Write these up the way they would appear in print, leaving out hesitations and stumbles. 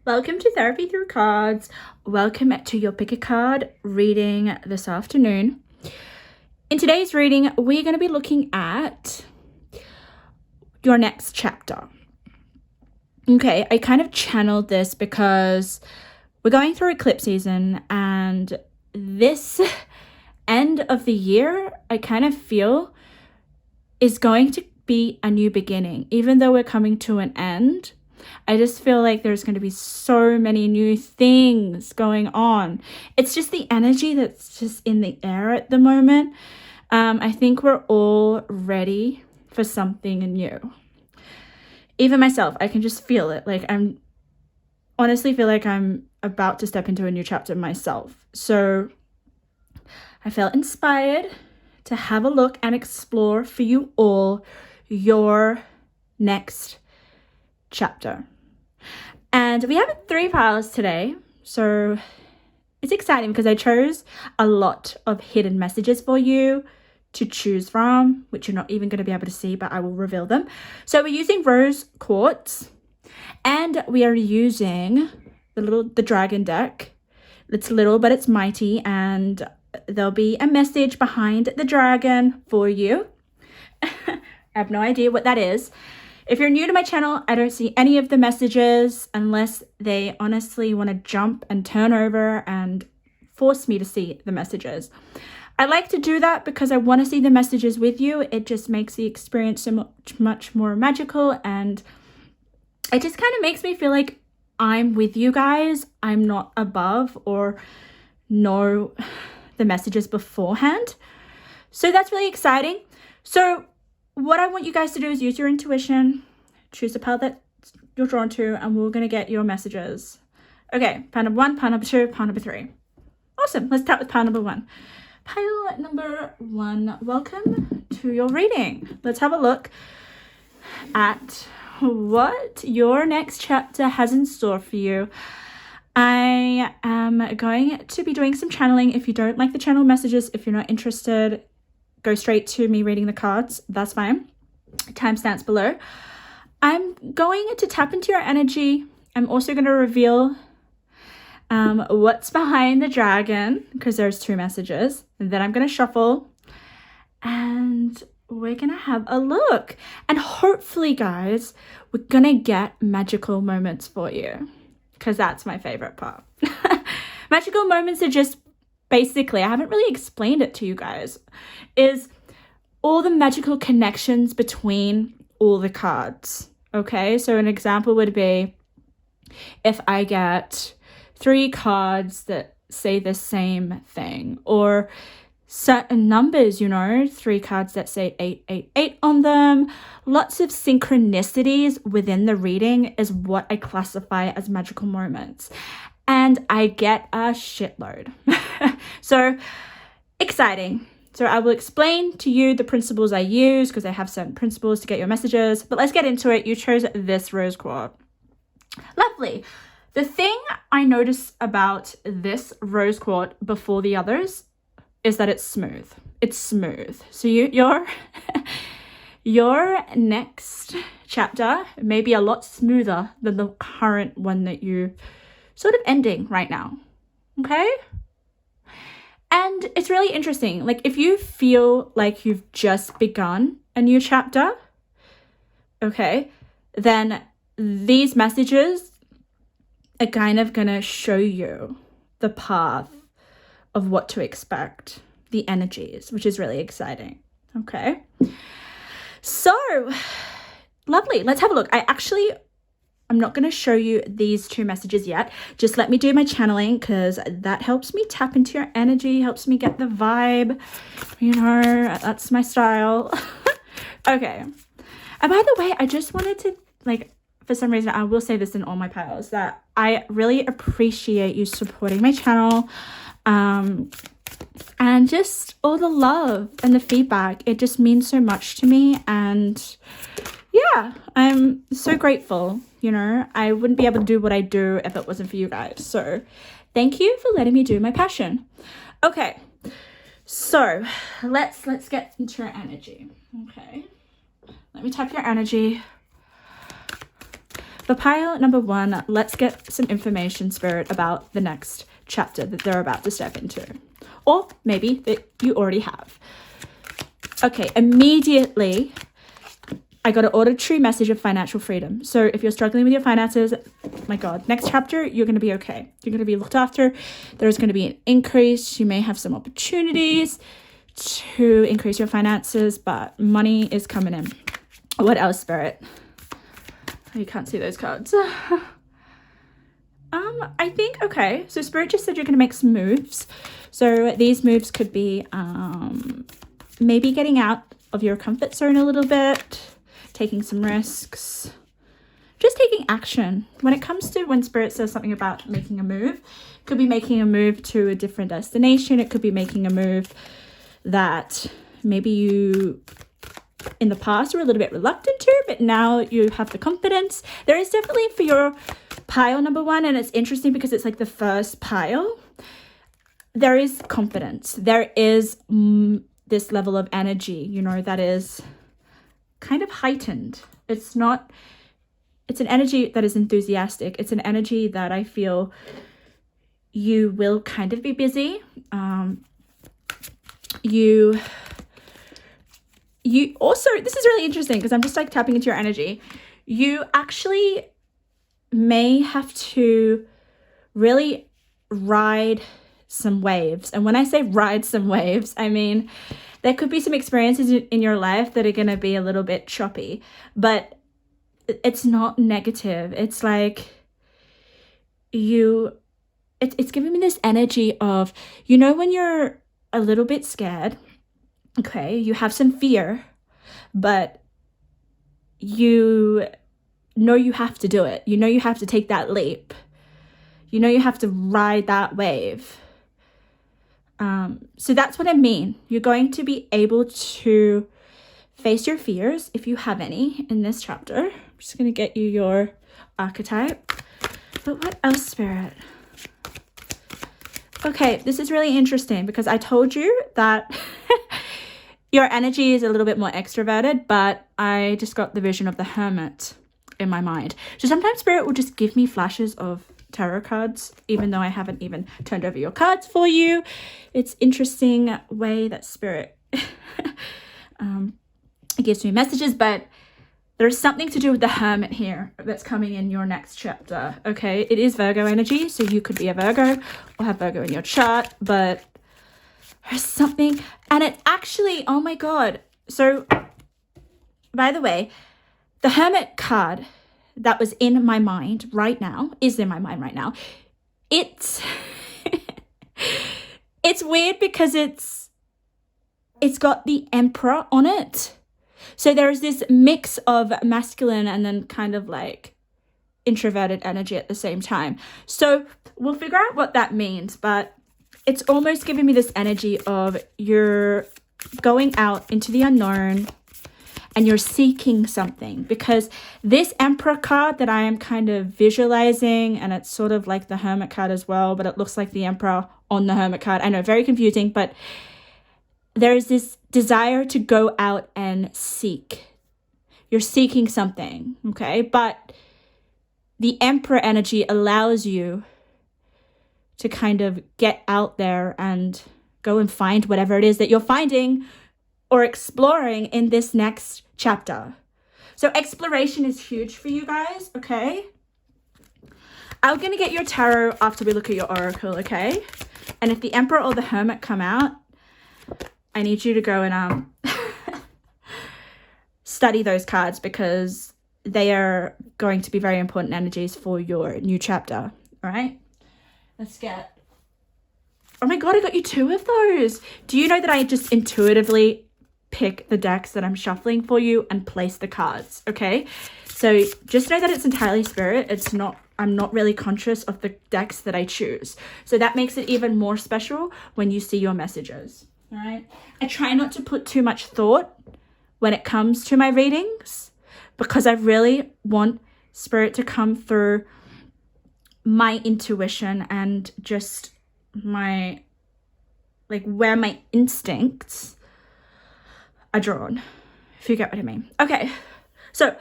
Welcome to Therapy Through Cards. Welcome to your pick a card reading this afternoon. In today's reading, we're going to be looking at your next chapter. Okay, I kind of channeled this because we're going through eclipse season, and this end of the year, I kind of feel is going to be a new beginning. Even though we're coming to an end, I just feel like there's going to be so many new things going on. It's just the energy that's just in the air at the moment. I think we're all ready for something new. Even myself, I can just feel it. Like honestly feel like I'm about to step into a new chapter myself. So I felt inspired to have a look and explore for you all your next chapter. And we have 3 piles today, so it's exciting because I chose a lot of hidden messages for you to choose from, which you're not even going to be able to see, but I will reveal them. So we're using rose quartz, and we are using the dragon deck. It's little, but it's mighty, and there'll be a message behind the dragon for you. I have no idea what that is. If you're new to my channel, I don't see any of the messages unless they honestly want to jump and turn over and force me to see the messages. I like to do that because I want to see the messages with you. It just makes the experience so much more magical, and it just kind of makes me feel like I'm with you guys. I'm not above or know the messages beforehand. So that's really exciting. So what I want you guys to do is use your intuition, choose a pile that you're drawn to, and we're going to get your messages. Okay, pile number 1, pile number 2, pile number 3. Awesome. Let's start with pile number 1. Pile number 1, welcome to your reading. Let's have a look at what your next chapter has in store for you. I am going to be doing some channeling. If you don't like the channel messages, if you're not interested, go straight to me reading the cards. That's fine. Timestamps below. I'm going to tap into your energy. I'm also going to reveal what's behind the dragon, because there's 2 messages. And then I'm going to shuffle, and we're going to have a look. And hopefully, guys, we're going to get magical moments for you, because that's my favorite part. Magical moments are just basically, I haven't really explained it to you guys, is all the magical connections between all the cards. Okay, so an example would be if I get 3 cards that say the same thing, or certain numbers, 3 cards that say 888 on them. Lots of synchronicities within the reading is what I classify as magical moments. And I get a shitload. So exciting. So I will explain to you the principles I use, because I have certain principles to get your messages. But let's get into it. You chose this rose quartz. Lovely. The thing I notice about this rose quartz before the others is that it's smooth. It's smooth. So your next chapter may be a lot smoother than the current one that you sort of ending right now. Okay? And it's really interesting. Like, if you feel like you've just begun a new chapter, okay, then these messages are kind of going to show you the path of what to expect, the energies, which is really exciting. Okay. So lovely. Let's have a look. I'm not going to show you these 2 messages yet. Just let me do my channeling, because that helps me tap into your energy, helps me get the vibe. That's my style. Okay. And by the way, I just wanted to, for some reason, I will say this in all my piles, that I really appreciate you supporting my channel. And just all the love and the feedback. It just means so much to me. And yeah, I'm so grateful. I wouldn't be able to do what I do if it wasn't for you guys. So thank you for letting me do my passion. Okay, so let's get into your energy. Okay, let me tap your energy. For pile number 1, let's get some information, Spirit, about the next chapter that they're about to step into. Or maybe that you already have. Okay, immediately I got an auditory message of financial freedom. So if you're struggling with your finances, my God, next chapter, you're going to be okay. You're going to be looked after. There's going to be an increase. You may have some opportunities to increase your finances, but money is coming in. What else, Spirit? You can't see those cards. I think, okay, so Spirit just said you're going to make some moves. So these moves could be maybe getting out of your comfort zone a little bit, taking some risks, just taking action. When it comes to when Spirit says something about making a move, it could be making a move to a different destination. It could be making a move that maybe you in the past were a little bit reluctant to, but now you have the confidence. There is definitely for your pile number 1, and it's interesting because it's like the first pile. There is confidence. There is this level of energy, you know, that is kind of heightened. It's an energy that is enthusiastic. It's an energy that I feel you will kind of be busy. You also, this is really interesting because I'm just like tapping into your energy. You actually may have to really ride some waves. And when I say ride some waves, I mean, there could be some experiences in your life that are going to be a little bit choppy, but it's not negative. It's like it's giving me this energy of, you know, when you're a little bit scared, okay, you have some fear, but you know you have to do it. You know you have to take that leap. You know you have to ride that wave. So that's what I mean. You're going to be able to face your fears, if you have any, in this chapter. I'm just going to get you your archetype. But what else, Spirit? Okay, this is really interesting because I told you that your energy is a little bit more extroverted, but I just got the vision of the Hermit in my mind. So sometimes Spirit will just give me flashes of tarot cards, even though I haven't even turned over your cards for you. It's interesting way that Spirit gives me messages, but there's something to do with the Hermit here that's coming in your next chapter. Okay, it is Virgo energy, so you could be a Virgo or have Virgo in your chart, but there's something, and it actually, oh my God. So by the way, the Hermit card that was in my mind right now, is in my mind right now. It's it's weird because it's got the Emperor on it. So there is this mix of masculine and then kind of like introverted energy at the same time. So we'll figure out what that means, but it's almost giving me this energy of you're going out into the unknown and you're seeking something, because this Emperor card that I am kind of visualizing, and it's sort of like the Hermit card as well, but it looks like the Emperor on the Hermit card. I know, very confusing, but there's this desire to go out and seek. You're seeking something, okay? But the Emperor energy allows you to kind of get out there and go and find whatever it is that you're finding or exploring in this next chapter. So exploration is huge for you guys, okay? I'm going to get your tarot after we look at your oracle, okay? And if the Emperor or the Hermit come out, I need you to go and study those cards, because they are going to be very important energies for your new chapter, all right? Let's get... Oh my God, I got you 2 of those. Do you know that I just intuitively pick the decks that I'm shuffling for you and place the cards, okay? So just know that it's entirely Spirit. It's not, I'm not really conscious of the decks that I choose. So that makes it even more special when you see your messages, all right? I try not to put too much thought when it comes to my readings, because I really want Spirit to come through my intuition and just my, like, where my instincts are drawn, if you get what I mean. Okay, so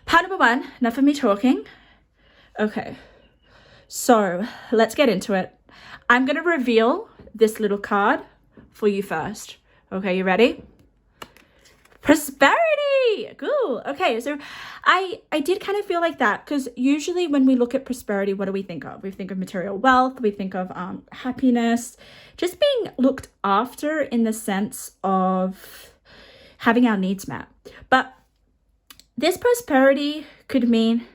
part number 1, enough of me talking. Okay, so let's get into it. I'm going to reveal this little card for you first. Okay, you ready? Prosperity. Cool. Okay, so I did kind of feel like that, because usually when we look at prosperity, what do we think of? We think of material wealth, we think of happiness, just being looked after in the sense of having our needs met. But this prosperity could mean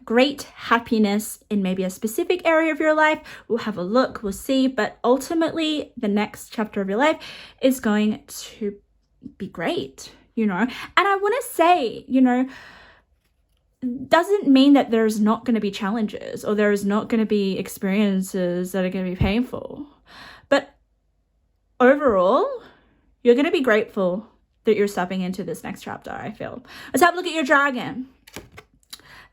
great happiness in maybe a specific area of your life. We'll have a look, we'll see, but ultimately the next chapter of your life is going to be great, you know. And I want to say, you know, doesn't mean that there's not going to be challenges or there's not going to be experiences that are going to be painful. But overall, you're going to be grateful that you're stepping into this next chapter, I feel. Let's have a look at your dragon.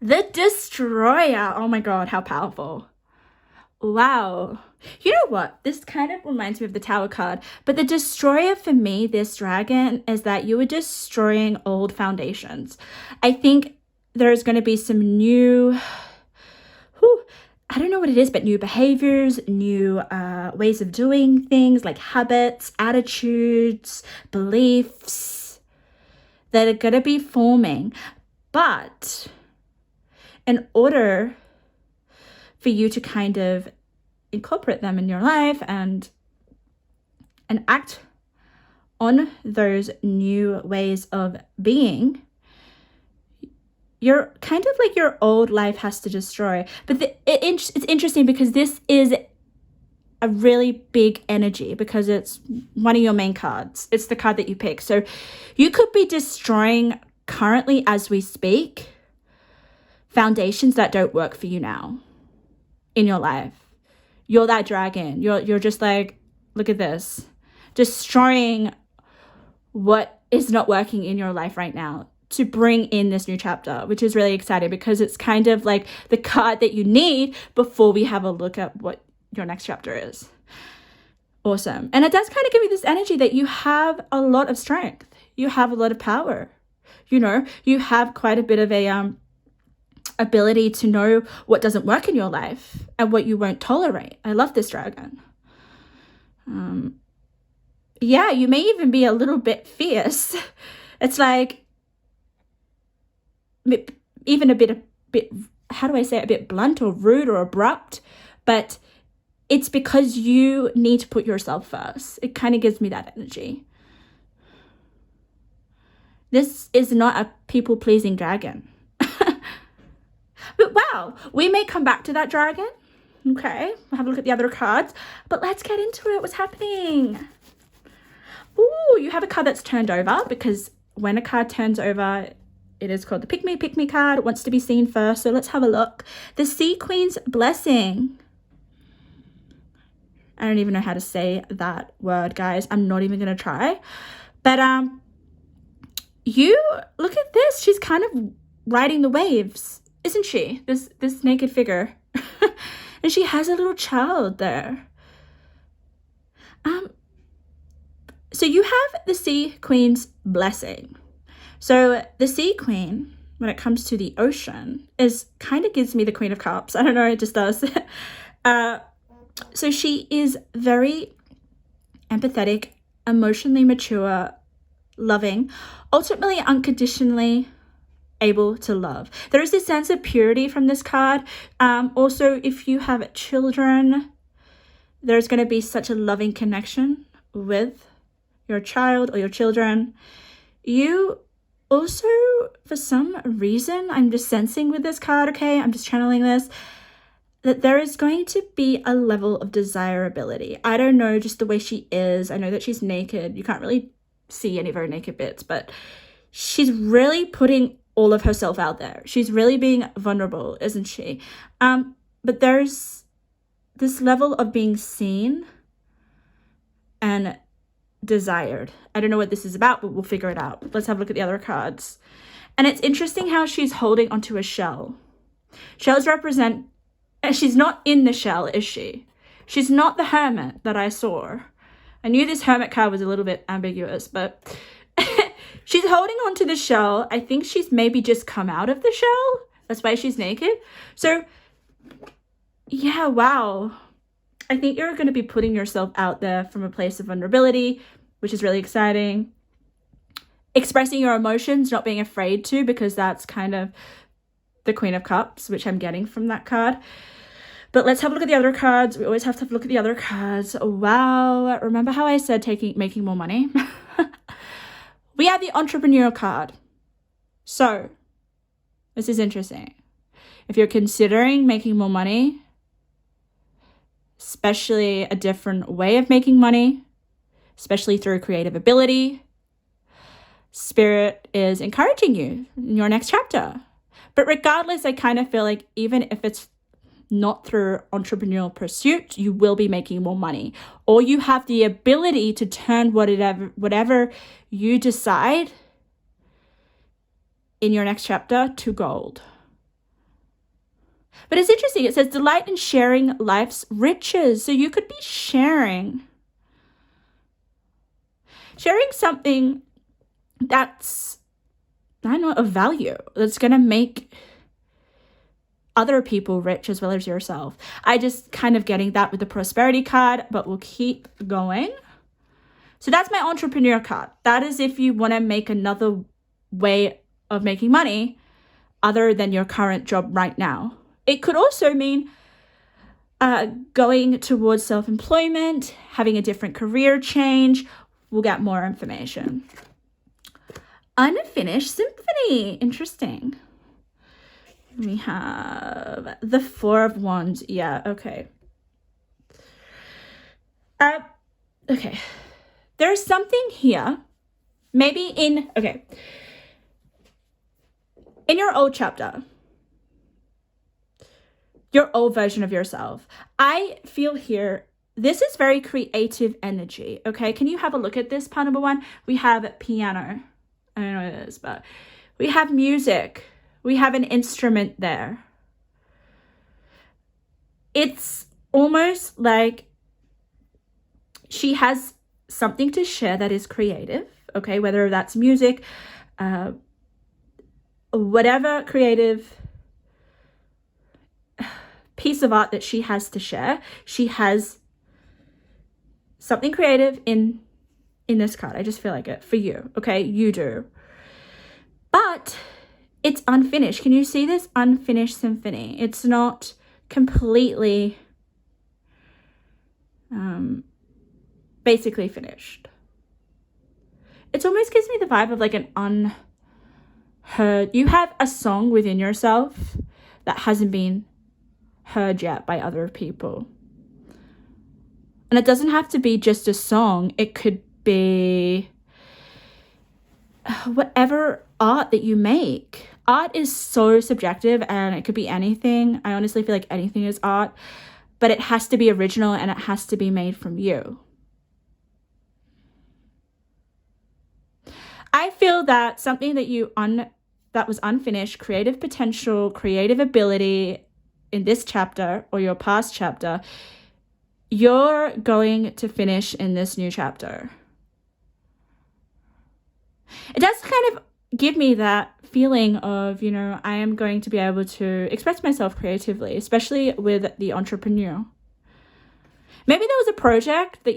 The Destroyer. Oh my God, how powerful. Wow. You know what? This kind of reminds me of the Tower card. But the Destroyer for me, this dragon, is that you are destroying old foundations. I think there's going to be some new, I don't know what it is, but new behaviors, new ways of doing things, like habits, attitudes, beliefs that are going to be forming. But in order for you to kind of incorporate them in your life and act on those new ways of being, you're kind of like your old life has to destroy. But it's interesting because this is a really big energy, because it's one of your main cards. It's the card that you pick. So you could be destroying currently as we speak foundations that don't work for you now in your life. You're that dragon. You're just like, look at this, destroying what is not working in your life right now to bring in this new chapter, which is really exciting because it's kind of like the card that you need before we have a look at what your next chapter is. Awesome. And it does kind of give you this energy that you have a lot of strength. You have a lot of power. You know, you have quite a bit of a ability to know what doesn't work in your life and what you won't tolerate. I love this dragon. Yeah, you may even be a little bit fierce. It's like even a bit, how do I say it, a bit blunt or rude or abrupt, but it's because you need to put yourself first. It kind of gives me that energy. This is not a people-pleasing dragon. But wow, we may come back to that dragon. Okay, we'll have a look at the other cards. But let's get into it. What's happening? Ooh, you have a card that's turned over, because when a card turns over, it is called the Pick Me card. It wants to be seen first. So let's have a look. The Sea Queen's Blessing. I don't even know how to say that word, guys. I'm not even going to try. But you look at this. She's kind of riding the waves, isn't she? This naked figure. And she has a little child there. So you have the Sea Queen's Blessing. So the Sea Queen, when it comes to the ocean, is kind of gives me the Queen of Cups. I don't know, it just does. So she is very empathetic, emotionally mature, loving, ultimately unconditionally able to love. There is this sense of purity from this card. Also, if you have children, there's going to be such a loving connection with your child or your children. You also, for some reason, I'm just sensing with this card, okay, I'm just channeling this, that there is going to be a level of desirability. I don't know, just the way she is. I know that she's naked. You can't really see any of her naked bits, but she's really putting all of herself out there. She's really being vulnerable, isn't she? But there's this level of being seen and desired. I don't know what this is about, but we'll figure it out. Let's have a look at the other cards. And it's interesting how she's holding onto a shell. Shells represent, she's not in the shell, is she? She's not the hermit that I saw. I knew this hermit card was a little bit ambiguous, but she's holding onto the shell. I think she's maybe just come out of the shell. That's why she's naked. So yeah, wow. I think you're going to be putting yourself out there from a place of vulnerability, which is really exciting. Expressing your emotions, not being afraid to, because that's kind of the Queen of Cups, which I'm getting from that card. But let's have a look at the other cards. We always have to have a look at the other cards. Wow. Remember how I said making more money? We have the entrepreneurial card. So this is interesting. If you're considering making more money, especially a different way of making money, especially through creative ability, Spirit is encouraging you in your next chapter. But regardless, I kind of feel like even if it's not through entrepreneurial pursuit, you will be making more money, or you have the ability to turn whatever you decide in your next chapter to gold. But it's interesting. It says delight in sharing life's riches. So you could be sharing something that's, I don't know, of value, that's going to make other people rich as well as yourself. I just kind of getting that with the prosperity card, but we'll keep going. So that's my entrepreneur card. That is if you want to make another way of making money other than your current job right now. It could also mean going towards self-employment, having a different career change. We'll get more information. Unfinished symphony. Interesting. We have the Four of Wands. Yeah, okay. Okay. There's something here. Maybe in your old chapter, your old version of yourself, I feel here, this is very creative energy, okay? Can you have a look at this, part number one? We have piano. I don't know what it is, but we have music. We have an instrument there. It's almost like she has something to share that is creative, okay? Whether that's music, whatever creative piece of art that she has to share, she has something creative in this card. I just feel like it for you, okay? You do. But it's unfinished. Can you see this? Unfinished symphony. It's not completely basically finished. It almost gives me the vibe of like an unheard. You have a song within yourself that hasn't been heard yet by other people. And it doesn't have to be just a song. It could be whatever art that you make. Art is so subjective and it could be anything. I honestly feel like anything is art, but it has to be original and it has to be made from you. I feel that something that that was unfinished, creative potential, creative ability in this chapter or your past chapter, you're going to finish in this new chapter. It does kind of give me that feeling of, I am going to be able to express myself creatively, especially with the entrepreneur. Maybe there was a project that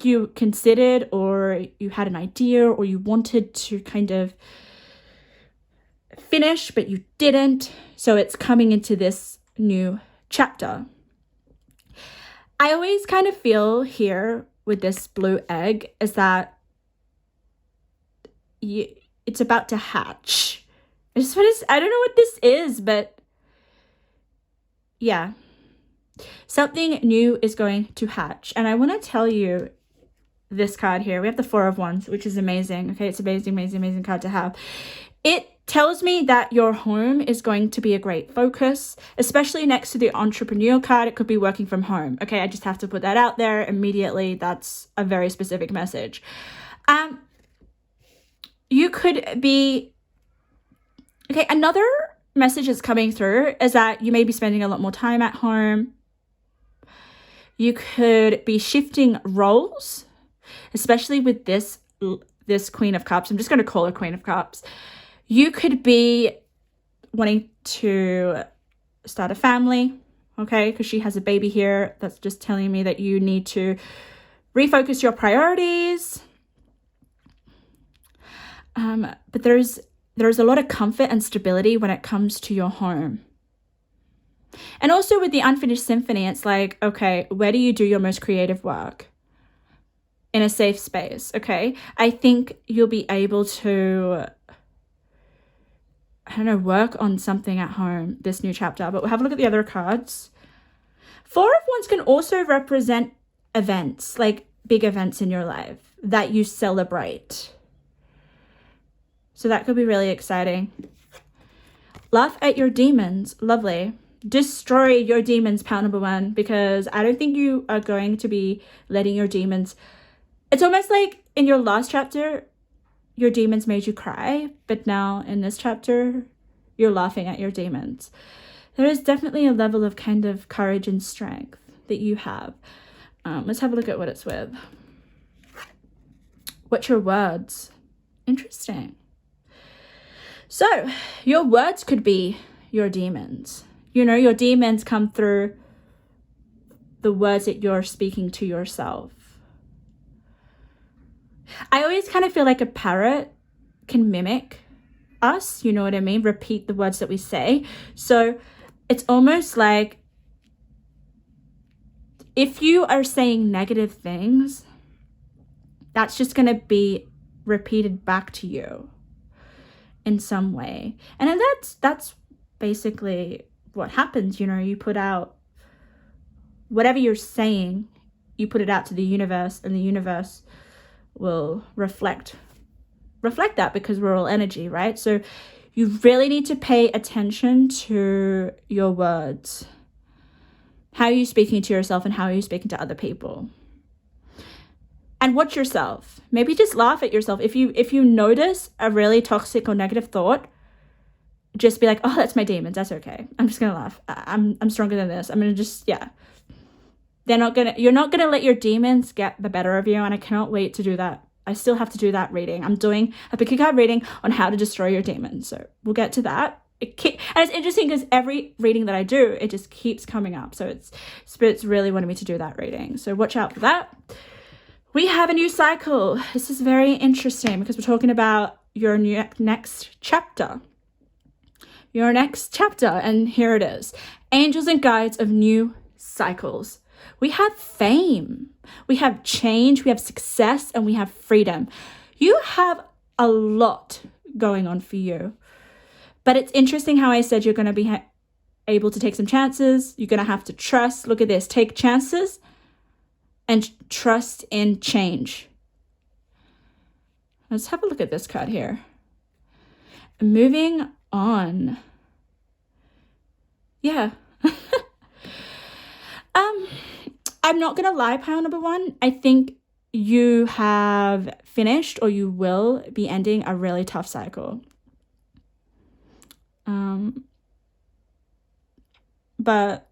you considered, or you had an idea, or you wanted to kind of finish, but you didn't. So it's coming into this new chapter. I always kind of feel here with this blue egg is that it's about to hatch. I don't know what this is, but yeah. Something new is going to hatch. And I want to tell you this card here. We have the Four of Wands, which is amazing. Okay, it's amazing, amazing, amazing card to have. It tells me that your home is going to be a great focus, especially next to the entrepreneur card. It could be working from home. Okay, I just have to put that out there immediately. That's a very specific message. You could be, okay, another message that's coming through is that you may be spending a lot more time at home. You could be shifting roles, especially with this Queen of Cups. I'm just going to call her Queen of Cups. You could be wanting to start a family, okay, because she has a baby here. That's just telling me that you need to refocus your priorities. But there's a lot of comfort and stability when it comes to your home. And also with the unfinished symphony, it's like, okay, where do you do your most creative work? In a safe space, okay? I think you'll be able to, I don't know, work on something at home this new chapter. But we'll have a look at the other cards. Four of Wands can also represent events, like big events in your life that you celebrate. So that could be really exciting. Laugh at your demons. Lovely. Destroy your demons, pile number one, because I don't think you are going to be letting your demons. It's almost like in your last chapter, your demons made you cry, but now in this chapter, you're laughing at your demons. There is definitely a level of kind of courage and strength that you have. Let's have a look at what it's with. What's your words? Interesting. So your words could be your demons. You know, your demons come through the words that you're speaking to yourself. I always kind of feel like a parrot can mimic us, you know what I mean? Repeat the words that we say. So it's almost like if you are saying negative things, that's just going to be repeated back to you in some way. And then that's basically what happens. You know, you put out whatever you're saying, you put it out to the universe, and the universe will reflect that, because we're all energy, right? So you really need to pay attention to your words. How are you speaking to yourself and how are you speaking to other people? And watch yourself. Maybe just laugh at yourself. If you notice a really toxic or negative thought, just be like, oh, that's my demons. That's okay. I'm just gonna laugh. I'm stronger than this. I'm gonna just, yeah. You're not gonna let your demons get the better of you, and I cannot wait to do that. I still have to do that reading. I'm doing a picky card reading on how to destroy your demons. So we'll get to that. And it's interesting because every reading that I do, it just keeps coming up. So Spirit's really wanted me to do that reading. So watch out for that. We have a new cycle. This is very interesting because we're talking about your next chapter. Your next chapter, and here it is. Angels and guides of new cycles. We have fame, we have change, we have success, and we have freedom. You have a lot going on for you. But it's interesting how I said you're going to be able to take some chances. You're going to have to trust. Look at this. Take chances and trust in change. Let's have a look at this card here. Moving on. Yeah. I'm not going to lie, pile number one. I think you have finished, or you will be ending, a really tough cycle. But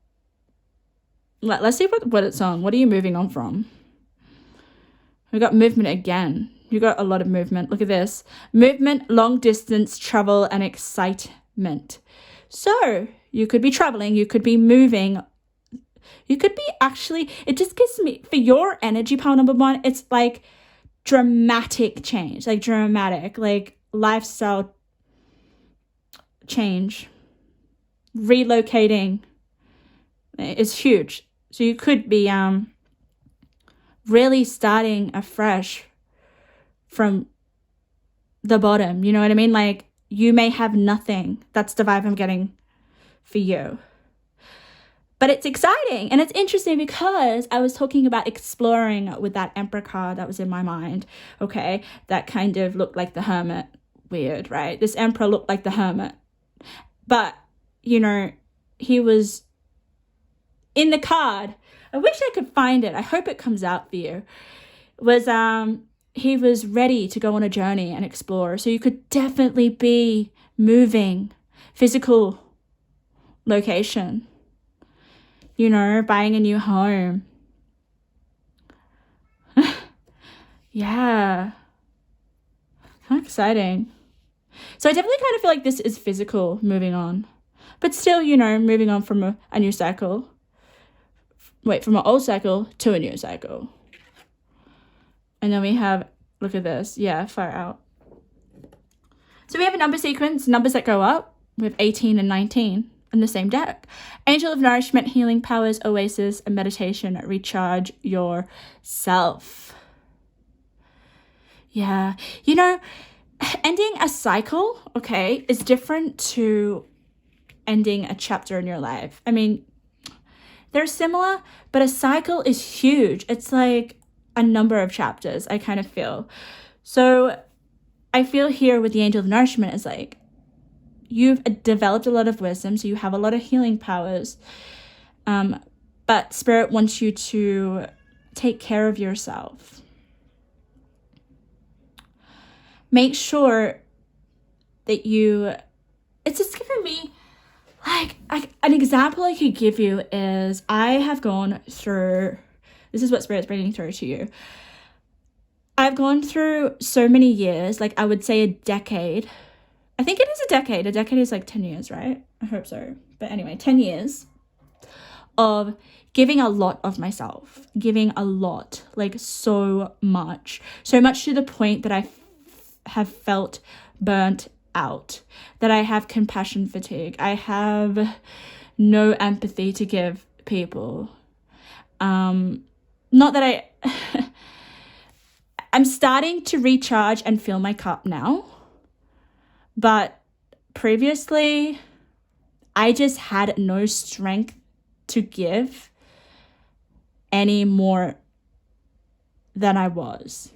let's see what it's on. What are you moving on from? We got movement again. You got a lot of movement. Look at this. Movement, long distance travel, and excitement. So you could be traveling. You could be moving. You could be actually, it just gives me, for your energy, pile number one, it's like dramatic change, like lifestyle change. Relocating is huge. So you could be really starting afresh from the bottom. You know what I mean? Like, you may have nothing. That's the vibe I'm getting for you. But it's exciting and it's interesting because I was talking about exploring with that Emperor card that was in my mind, okay? That kind of looked like the Hermit. Weird, right? This Emperor looked like the Hermit. But, you know, he was in the card. I wish I could find it. I hope it comes out for you. He was ready to go on a journey and explore. So you could definitely be moving, physical location. You know, buying a new home. Yeah. How exciting. So I definitely kind of feel like this is physical moving on. But still, you know, moving on from a new cycle. Wait, from an old cycle to a new cycle. And then we have, look at this. Yeah, far out. So we have a number sequence, numbers that go up. We have 18 and 19 in the same deck. Angel of Nourishment, Healing Powers, Oasis, and Meditation. Recharge yourself. Yeah. You know, ending a cycle, okay, is different to ending a chapter in your life. I mean, they're similar, but a cycle is huge. It's like a number of chapters, I kind of feel. So I feel here with the Angel of Nourishment is like, you've developed a lot of wisdom, so you have a lot of healing powers. But Spirit wants you to take care of yourself. Make sure that it's just giving me, like an example I could give you is I have gone through, this is what Spirit's bringing through to you. I've gone through so many years, like I would say a decade. I think it is a decade. A decade is like 10 years, right? I hope so. But anyway, 10 years of giving a lot of myself, giving a lot, like so much to the point that I have felt burnt out, that I have compassion fatigue. I have no empathy to give people. Not that I'm starting to recharge and fill my cup now. But previously, I just had no strength to give any more than I was.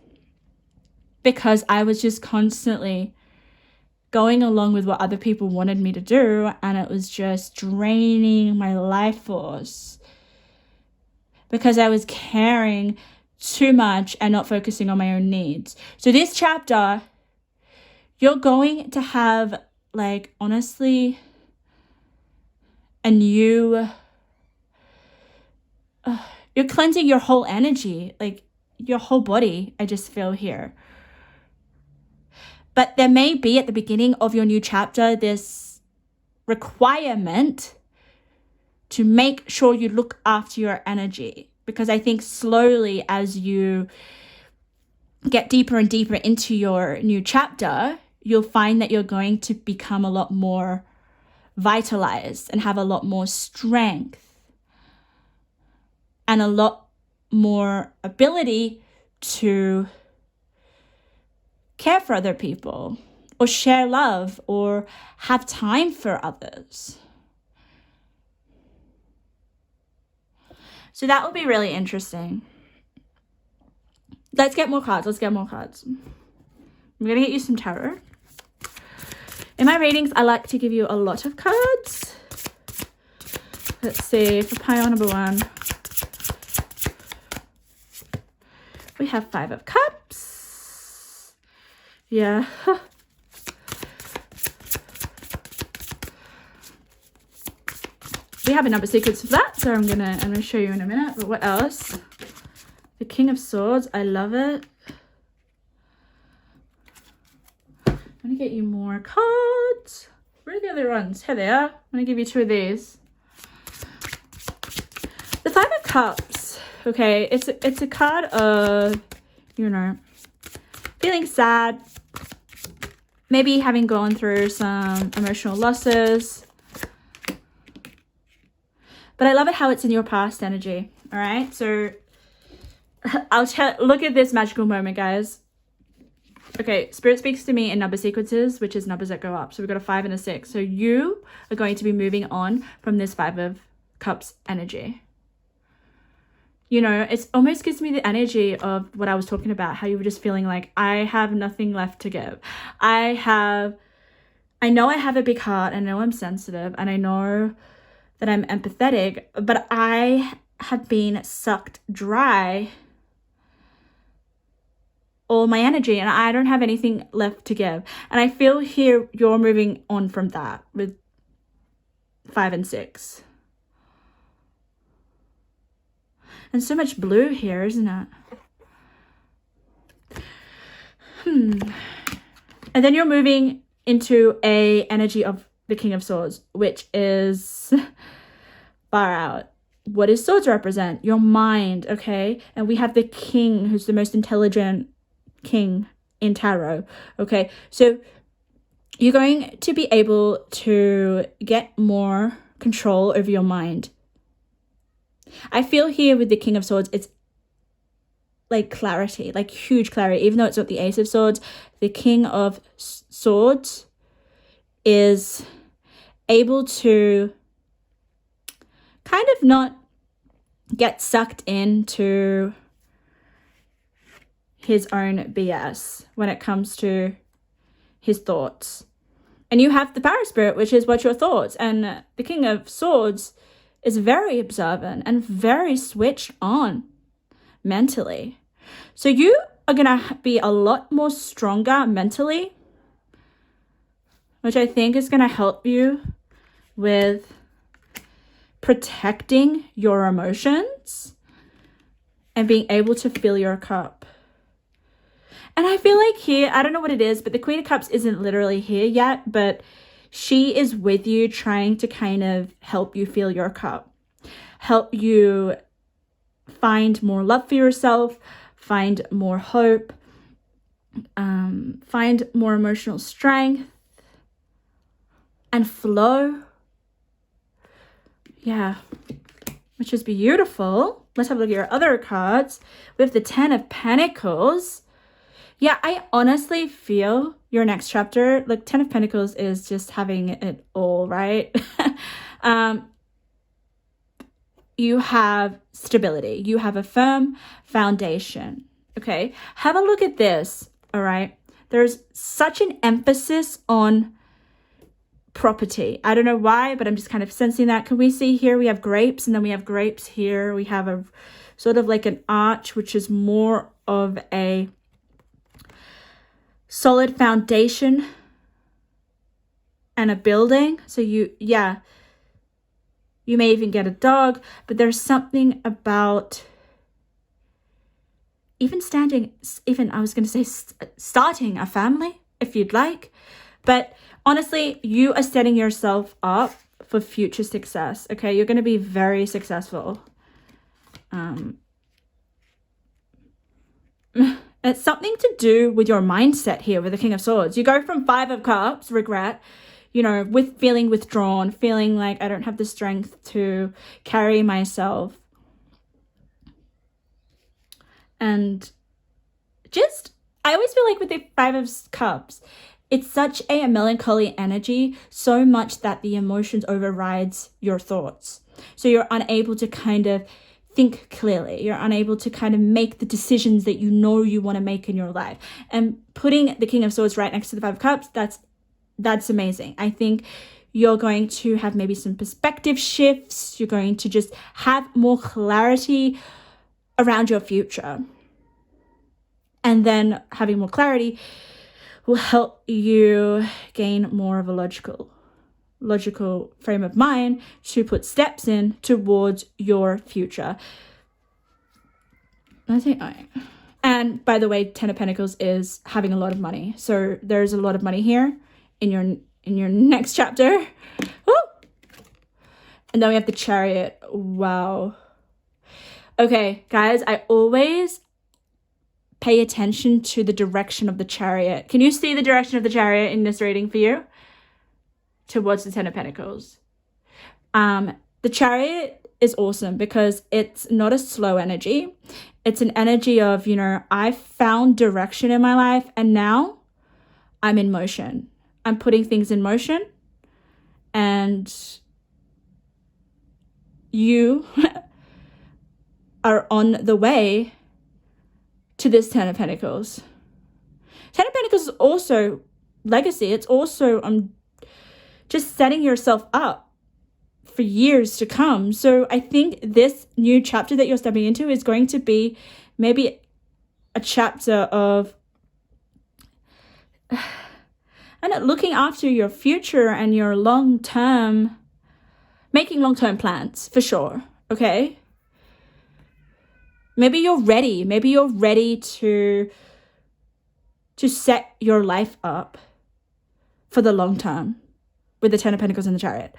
Because I was just constantly going along with what other people wanted me to do, and it was just draining my life force. Because I was caring too much and not focusing on my own needs. So this chapter, you're going to have, like, honestly, a new, you're cleansing your whole energy, like your whole body, I just feel here. But there may be at the beginning of your new chapter this requirement to make sure you look after your energy. Because I think slowly as you get deeper and deeper into your new chapter, you'll find that you're going to become a lot more vitalized and have a lot more strength and a lot more ability to care for other people or share love or have time for others. So that will be really interesting. Let's get more cards. I'm going to get you some tarot. In my readings, I like to give you a lot of cards. Let's see, for pile number 1, we have 5 of Cups. Yeah. We have a number sequence of that, so I'm gonna show you in a minute. But what else? The King of Swords. I love it. I'm gonna get you more cards. Where are the other ones? Here they are. I'm gonna give you 2 of these. The 5 of Cups. Okay, it's a card of, you know, feeling sad, maybe having gone through some emotional losses. But I love it how it's in your past energy. All right, so look at this magical moment, guys. Okay, Spirit speaks to me in number sequences, which is numbers that go up. So we've got a 5 and a 6. So you are going to be moving on from this 5 of Cups energy. You know, it almost gives me the energy of what I was talking about, how you were just feeling like, I have nothing left to give. I know I have a big heart, I know I'm sensitive, and I know that I'm empathetic, but I have been sucked dry all my energy and I don't have anything left to give. And I feel here you're moving on from that with 5 and 6. And so much blue here, isn't it? And then you're moving into a energy of the King of Swords, which is far out. What does swords represent? Your mind, okay? And we have the king, who's the most intelligent king in tarot, okay? So you're going to be able to get more control over your mind. I feel here with the King of Swords, it's like clarity, like huge clarity. Even though it's not the Ace of Swords, the King of Swords is able to kind of not get sucked into his own BS when it comes to his thoughts. And you have the Power Spirit, which is what's your thoughts. And the King of Swords is very observant and very switched on mentally. So you are going to be a lot more stronger mentally, which I think is going to help you with protecting your emotions and being able to fill your cup. And I feel like here, I don't know what it is, but the Queen of Cups isn't literally here yet, but she is with you trying to kind of help you fill your cup, help you find more love for yourself, find more hope, find more emotional strength and flow. Yeah, which is beautiful. Let's have a look at your other cards. We have the Ten of Pentacles. Yeah, I honestly feel your next chapter, like Ten of Pentacles is just having it all, right? You have stability. You have a firm foundation, okay? Have a look at this, all right? There's such an emphasis on property. I don't know why, but I'm just kind of sensing that. Can we see here? We have grapes, and then we have grapes here. We have a sort of like an arch, which is more of a solid foundation and a building. So you may even get a dog, but there's something about starting a family, if you'd like. But honestly, you are setting yourself up for future success, okay? You're going to be very successful. It's something to do with your mindset here with the King of Swords. You go from Five of Cups, regret, with feeling withdrawn, feeling like I don't have the strength to carry myself. And I always feel like with the Five of Cups, it's such a melancholy energy, so much that the emotions overrides your thoughts. So you're unable to kind of think clearly. You're unable to kind of make the decisions that you want to make in your life. And putting the King of Swords right next to the Five of Cups, that's amazing. I think you're going to have maybe some perspective shifts. You're going to just have more clarity around your future. And then having more clarity will help you gain more of a logical frame of mind to put steps in towards your future. And by the way, Ten of Pentacles is having a lot of money. So there's a lot of money here in your next chapter. Woo! And then we have the Chariot. Wow. Okay, guys, I always pay attention to the direction of the Chariot. Can you see the direction of the Chariot in this reading for you? Towards the Ten of Pentacles. The Chariot is awesome because it's not a slow energy. It's an energy of, I found direction in my life and now I'm in motion. I'm putting things in motion and you are on the way to this Ten of Pentacles. Ten of Pentacles is also legacy. It's also just setting yourself up for years to come. So I think this new chapter that you're stepping into is going to be maybe a chapter of looking after your future and your making long-term plans for sure, okay? Maybe you're ready. Maybe you're ready to set your life up for the long term with the Ten of Pentacles and the Chariot.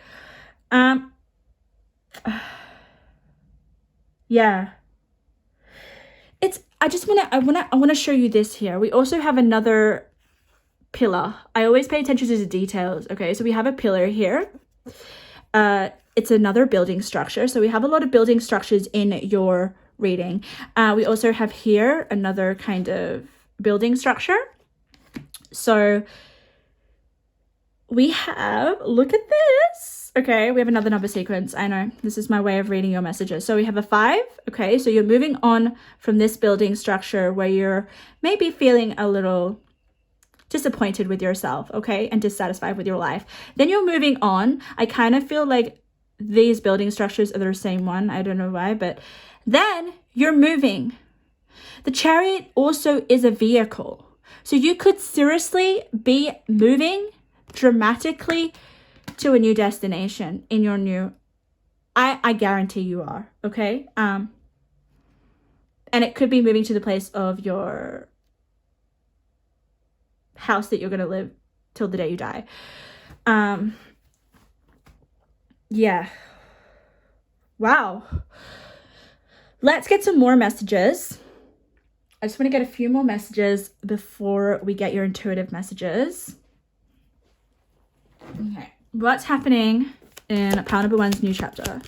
Yeah. I want to show you this here. We also have another pillar. I always pay attention to the details. Okay, so we have a pillar here. It's another building structure. So we have a lot of building structures in your reading. We also have here another kind of building structure. So we have, look at this. Okay, we have another number sequence. I know, this is my way of reading your messages. So we have a 5. Okay, so you're moving on from this building structure where you're maybe feeling a little disappointed with yourself, okay, and dissatisfied with your life. Then you're moving on. I kind of feel like these building structures are the same one. I don't know why, but then you're moving. The Chariot also is a vehicle. So you could seriously be moving dramatically to a new destination in your new, I guarantee you are, okay? And it could be moving to the place of your house that you're going to live till the day you die. Yeah. Wow. Let's get some more messages. I just want to get a few more messages before we get your intuitive messages. Okay. What's happening in pile number 1's new chapter?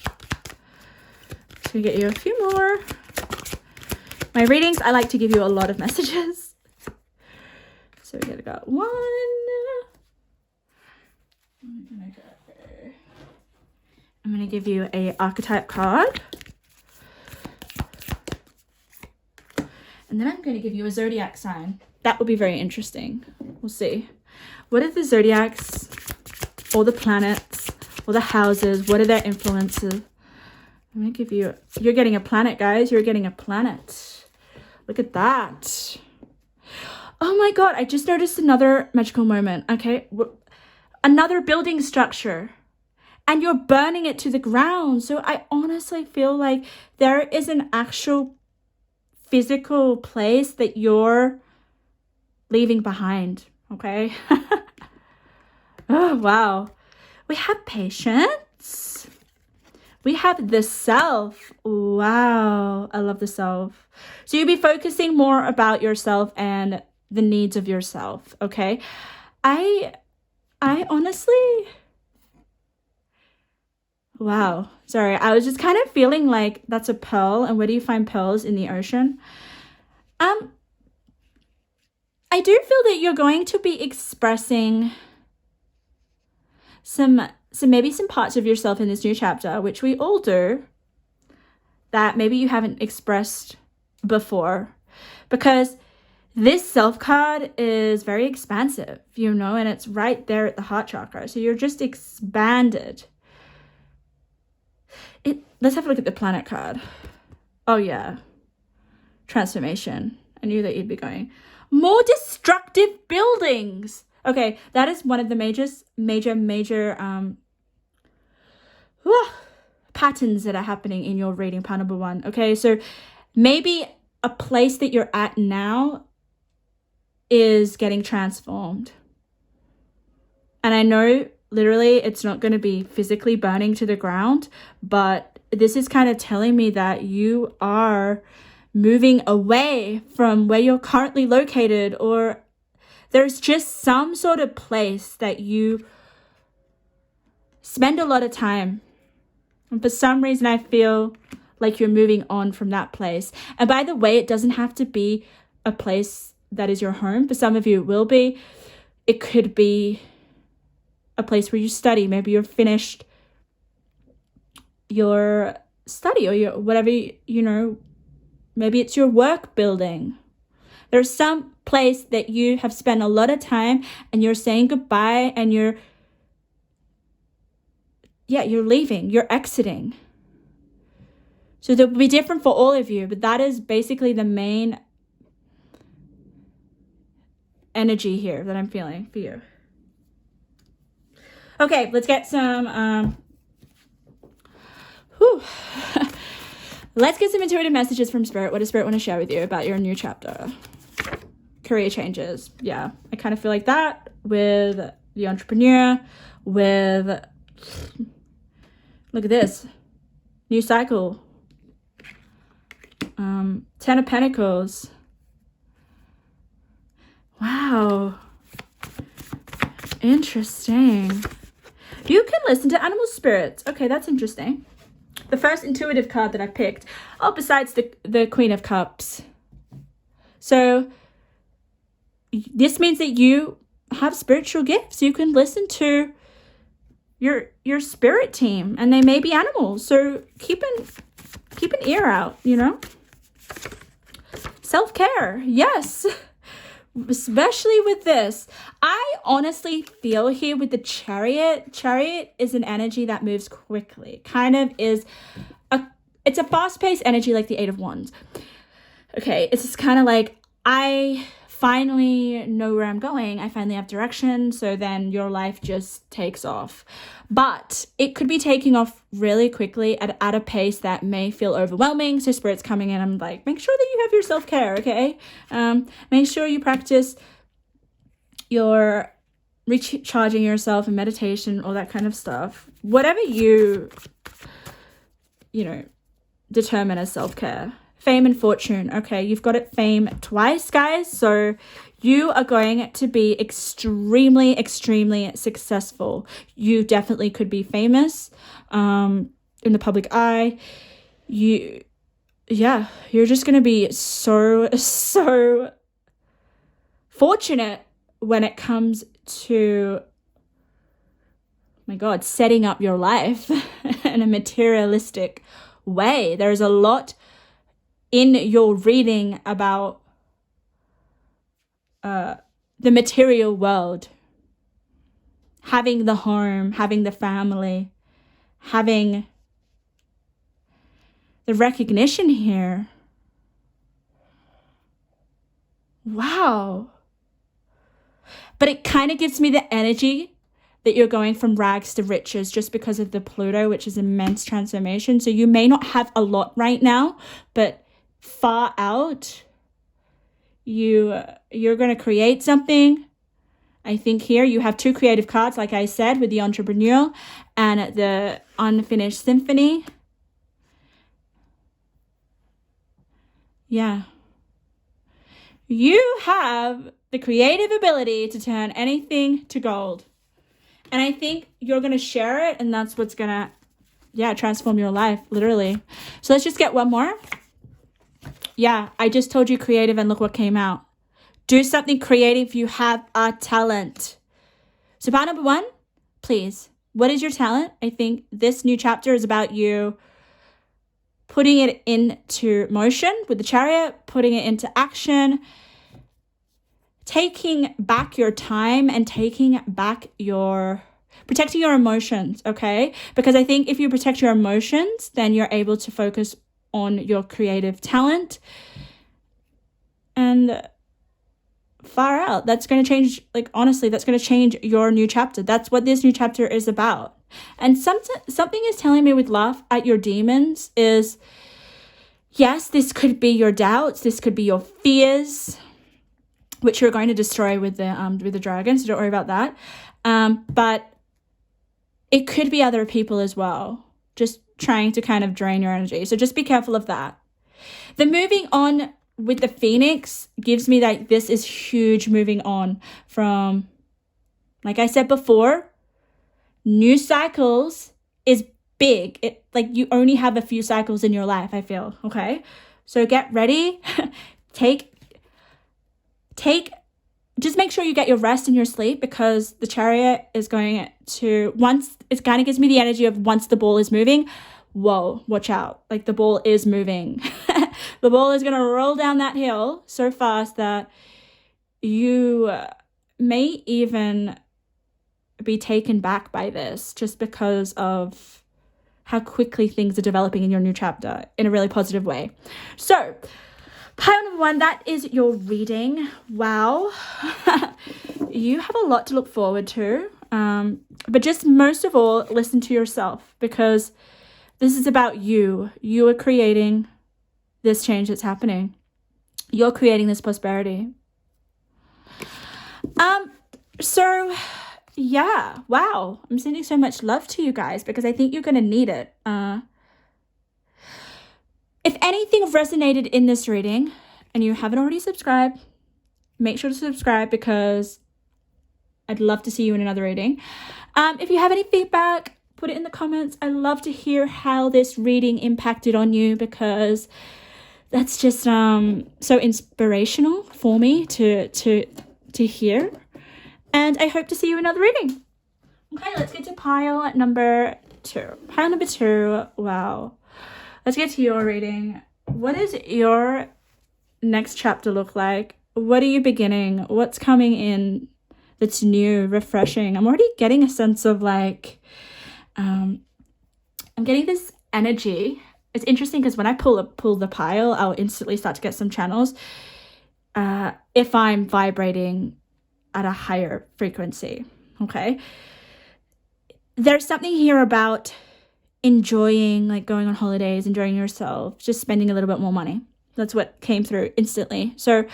So we get you a few more. My readings, I like to give you a lot of messages. So we're gonna go 1. I'm gonna give you a archetype card. And then I'm gonna give you a zodiac sign. That will be very interesting. We'll see. What are the zodiacs, all the planets, all the houses, what are their influences? I'm gonna give you, you're getting a planet, guys. You're getting a planet. Look at that. Oh my God, I just noticed another magical moment, okay? Another building structure. And you're burning it to the ground. So I honestly feel like there is an actual physical place that you're leaving behind, okay? Oh, wow. We have patience. We have the self. Wow, I love the self. So you'll be focusing more about yourself and the needs of yourself, okay? I honestly, wow, sorry, I was just kind of feeling like that's a pearl, and where do you find pearls? In the ocean? I do feel that you're going to be expressing maybe some parts of yourself in this new chapter, which we all do, that maybe you haven't expressed before, because this self card is very expansive, you know, and it's right there at the heart chakra. So you're just expanded. Let's have a look at the planet card. Oh yeah. Transformation. I knew that you'd be going. More destructive buildings. Okay, that is one of the major patterns that are happening in your reading, part number 1. Okay, so maybe a place that you're at now is getting transformed. And I know literally it's not going to be physically burning to the ground, but this is kind of telling me that you are moving away from where you're currently located, or there's just some sort of place that you spend a lot of time. And for some reason, I feel like you're moving on from that place. And by the way, it doesn't have to be a place that is your home. For some of you, it will be. It could be a place where you study. Maybe you're finished your study, or your whatever, you know, maybe it's your work building. There's some place that you have spent a lot of time and you're saying goodbye, and you're leaving, you're exiting. So that will be different for all of you, but that is basically the main energy here that I'm feeling for you. Okay, let's get some let's get some intuitive messages from Spirit. What does Spirit want to share with you about your new chapter? Career changes. Yeah, I kind of feel like that with the entrepreneur with, look at this, new cycle. 10 of Pentacles. Wow. Interesting. You can listen to animal spirits. Okay, that's interesting. The first intuitive card that I picked, besides the Queen of Cups. So this means that you have spiritual gifts. You can listen to your spirit team, and they may be animals. So keep an ear out, you know. Self-care, yes. Especially with this. I honestly feel here with the Chariot. Chariot is an energy that moves quickly. Kind of is it's a fast-paced energy like the Eight of Wands. Okay, it's just kind of like, I finally know where I'm going. I finally have direction. So then your life just takes off. But it could be taking off really quickly at a pace that may feel overwhelming. So Spirit's coming in. I'm like, make sure that you have your self-care, okay? Make sure you practice your recharging yourself and meditation, all that kind of stuff. Whatever you know, determine as self-care. Fame and fortune. Okay, you've got it fame twice, guys. So you are going to be extremely, extremely successful. You definitely could be famous in the public eye. You're just going to be so fortunate when it comes to, my God, setting up your life in a materialistic way. There's a lot in your reading about the material world, having the home, having the family, having the recognition here. Wow. But it kind of gives me the energy that you're going from rags to riches just because of the Pluto, which is immense transformation. So you may not have a lot right now, but far out, you're going to create something. I think here you have two creative cards, like I said, with the entrepreneur and the unfinished symphony. Yeah. You have the creative ability to turn anything to gold. And I think you're going to share it, and that's what's going to, transform your life, literally. So let's just get one more. Yeah, I just told you creative, and look what came out. Do something creative. You have a talent. So part number one, please. What is your talent? I think this new chapter is about you putting it into motion with the Chariot, putting it into action, taking back your time and taking back protecting your emotions, okay? Because I think if you protect your emotions, then you're able to focus on your creative talent. And far out, that's going to change, like, honestly, that's going to change your new chapter. That's what this new chapter is about. And something is telling me with laugh at your demons is, yes, this could be your doubts, this could be your fears, which you're going to destroy with the dragon, so don't worry about that. But it could be other people as well, just trying to kind of drain your energy. So just be careful of that. The moving on with the Phoenix gives me that this is huge moving on from, like I said before, new cycles is big. It, like, you only have a few cycles in your life, I feel, okay? So get ready. Just make sure you get your rest and your sleep, because the Chariot is going to, once, it kind of gives me the energy of once the ball is moving, whoa, watch out. Like, the ball is moving. The ball is going to roll down that hill so fast that you may even be taken back by this just because of how quickly things are developing in your new chapter in a really positive way. So, pile number one, that is your reading. Wow. You have a lot to look forward to. But just most of all, listen to yourself, because this is about you. You are creating this change that's happening. You're creating this prosperity. So yeah, wow. I'm sending so much love to you guys because I think you're going to need it. If anything resonated in this reading and you haven't already subscribed, make sure to subscribe because I'd love to see you in another reading. If you have any feedback, put it in the comments. I love to hear how this reading impacted on you because that's just so inspirational for me to hear. And I hope to see you in another reading. Okay, let's get to pile number 2. Pile number 2, wow. Let's get to your reading. What does your next chapter look like? What are you beginning? What's coming in that's new, refreshing? I'm already getting a sense of like, I'm getting this energy. It's interesting because when I pull the pile, I'll instantly start to get some channels. If I'm vibrating at a higher frequency, okay? There's something here about enjoying, like going on holidays, enjoying yourself, just spending a little bit more money. That's what came through instantly. So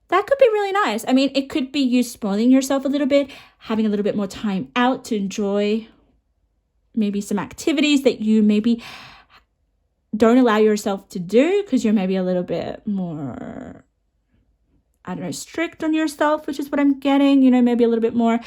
that could be really nice. I mean, it could be you spoiling yourself a little bit, having a little bit more time out to enjoy maybe some activities that you maybe don't allow yourself to do because you're maybe a little bit more, I don't know, strict on yourself, which is what I'm getting, you know, maybe a little bit more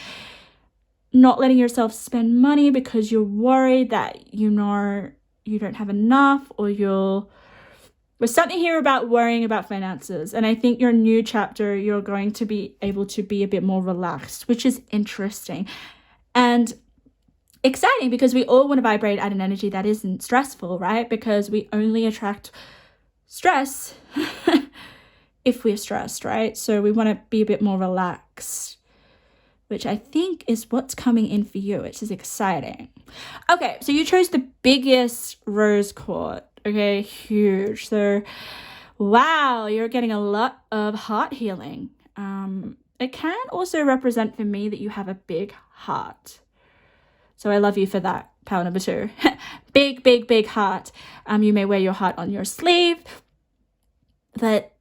not letting yourself spend money because you're worried that, you know, you don't have enough, or there's something here about worrying about finances. And I think your new chapter, you're going to be able to be a bit more relaxed, which is interesting and exciting because we all want to vibrate at an energy that isn't stressful, right? Because we only attract stress if we're stressed, right? So we want to be a bit more relaxed, which I think is what's coming in for you, which is exciting. Okay, so you chose the biggest rose quartz, okay, huge. So, wow, you're getting a lot of heart healing. It can also represent for me that you have a big heart. So I love you for that, pile number 2. Big, big, big heart. You may wear your heart on your sleeve. But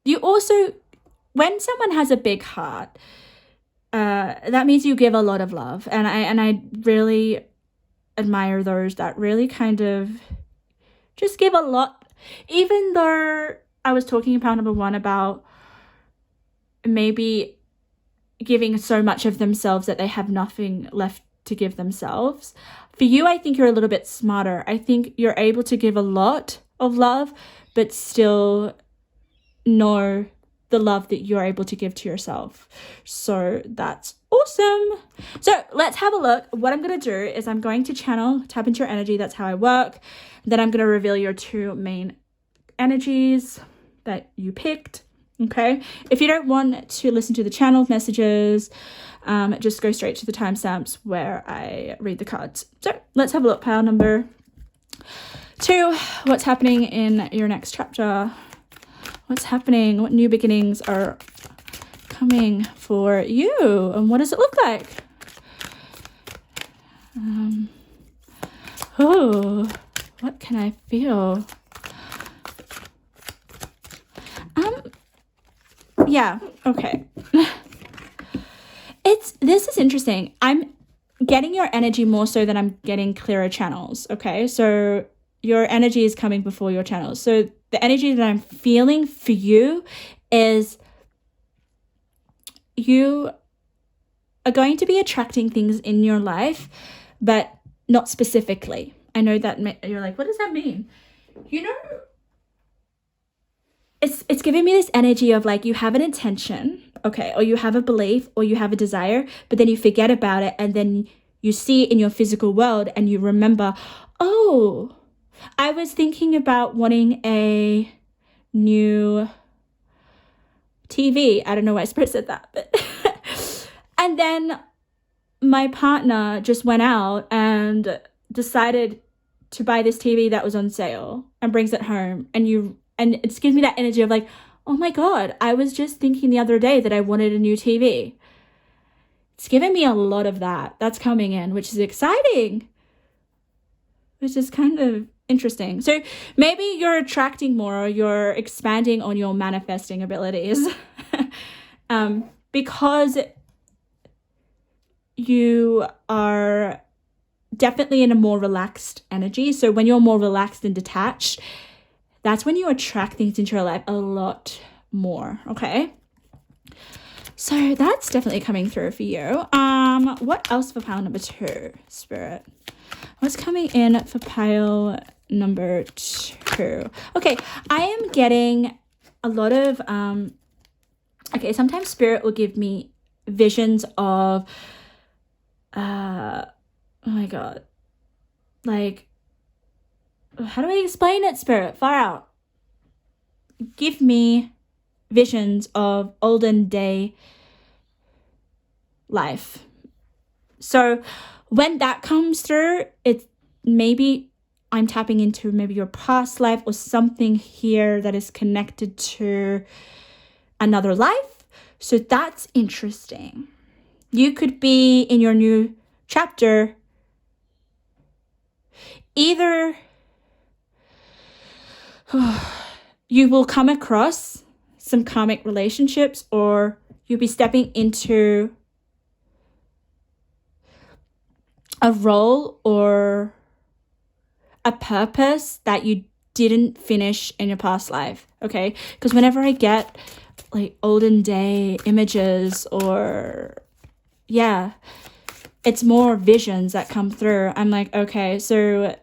you also, when someone has a big heart, that means you give a lot of love. And I really admire those that really kind of just give a lot. Even though I was talking in pile number 1 about maybe giving so much of themselves that they have nothing left to give themselves. For you, I think you're a little bit smarter. I think you're able to give a lot of love, but still know the love that you're able to give to yourself. So that's awesome. So let's have a look. What I'm going to do is I'm going to tap into your energy. That's how I work. Then I'm going to reveal your 2 main energies that you picked. Okay. If you don't want to listen to the channel messages, just go straight to the timestamps where I read the cards. So let's have a look. Pile number 2. What's happening in your next chapter? What's happening? What new beginnings are coming for you? And what does it look like? Oh, what can I feel? Yeah, okay. This is interesting. I'm getting your energy more so than I'm getting clearer channels, okay? So your energy is coming before your channels. So the energy that I'm feeling for you is you are going to be attracting things in your life, but not specifically. I know that you're like, what does that mean? You know, it's giving me this energy of like you have an intention, okay, or you have a belief or you have a desire, but then you forget about it and then you see it in your physical world and you remember, oh, I was thinking about wanting a new TV. I don't know why I said that, but and then my partner just went out and decided to buy this TV that was on sale and brings it home, and it gives me that energy of like, oh my God, I was just thinking the other day that I wanted a new TV. It's giving me a lot of that. That's coming in, which is exciting, which is kind of interesting. So maybe you're attracting more, or you're expanding on your manifesting abilities because you are definitely in a more relaxed energy. So when you're more relaxed and detached, that's when you attract things into your life a lot more, okay? So that's definitely coming through for you. What else for pile number 2, Spirit? What's coming in for pile number 2? Okay, I am getting a lot of, okay, sometimes Spirit will give me visions of, oh my God, like, how do I explain it, Spirit? Far out. Give me visions of olden day life. So when that comes through, it's maybe I'm tapping into maybe your past life or something here that is connected to another life. So that's interesting. You could be in your new chapter, either you will come across some karmic relationships, or you'll be stepping into a role or a purpose that you didn't finish in your past life, okay? Because whenever I get like olden day images, or yeah, it's more visions that come through. I'm like, okay, so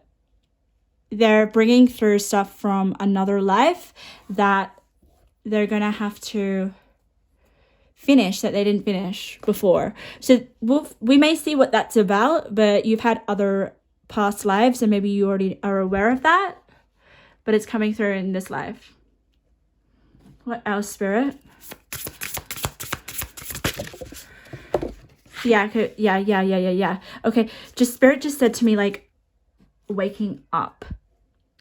they're bringing through stuff from another life that they're gonna have to finish that they didn't finish before. So we may see what that's about, but you've had other past lives and maybe you already are aware of that, but it's coming through in this life. What else, Spirit? Yeah. Okay, Spirit just said to me, like, waking up.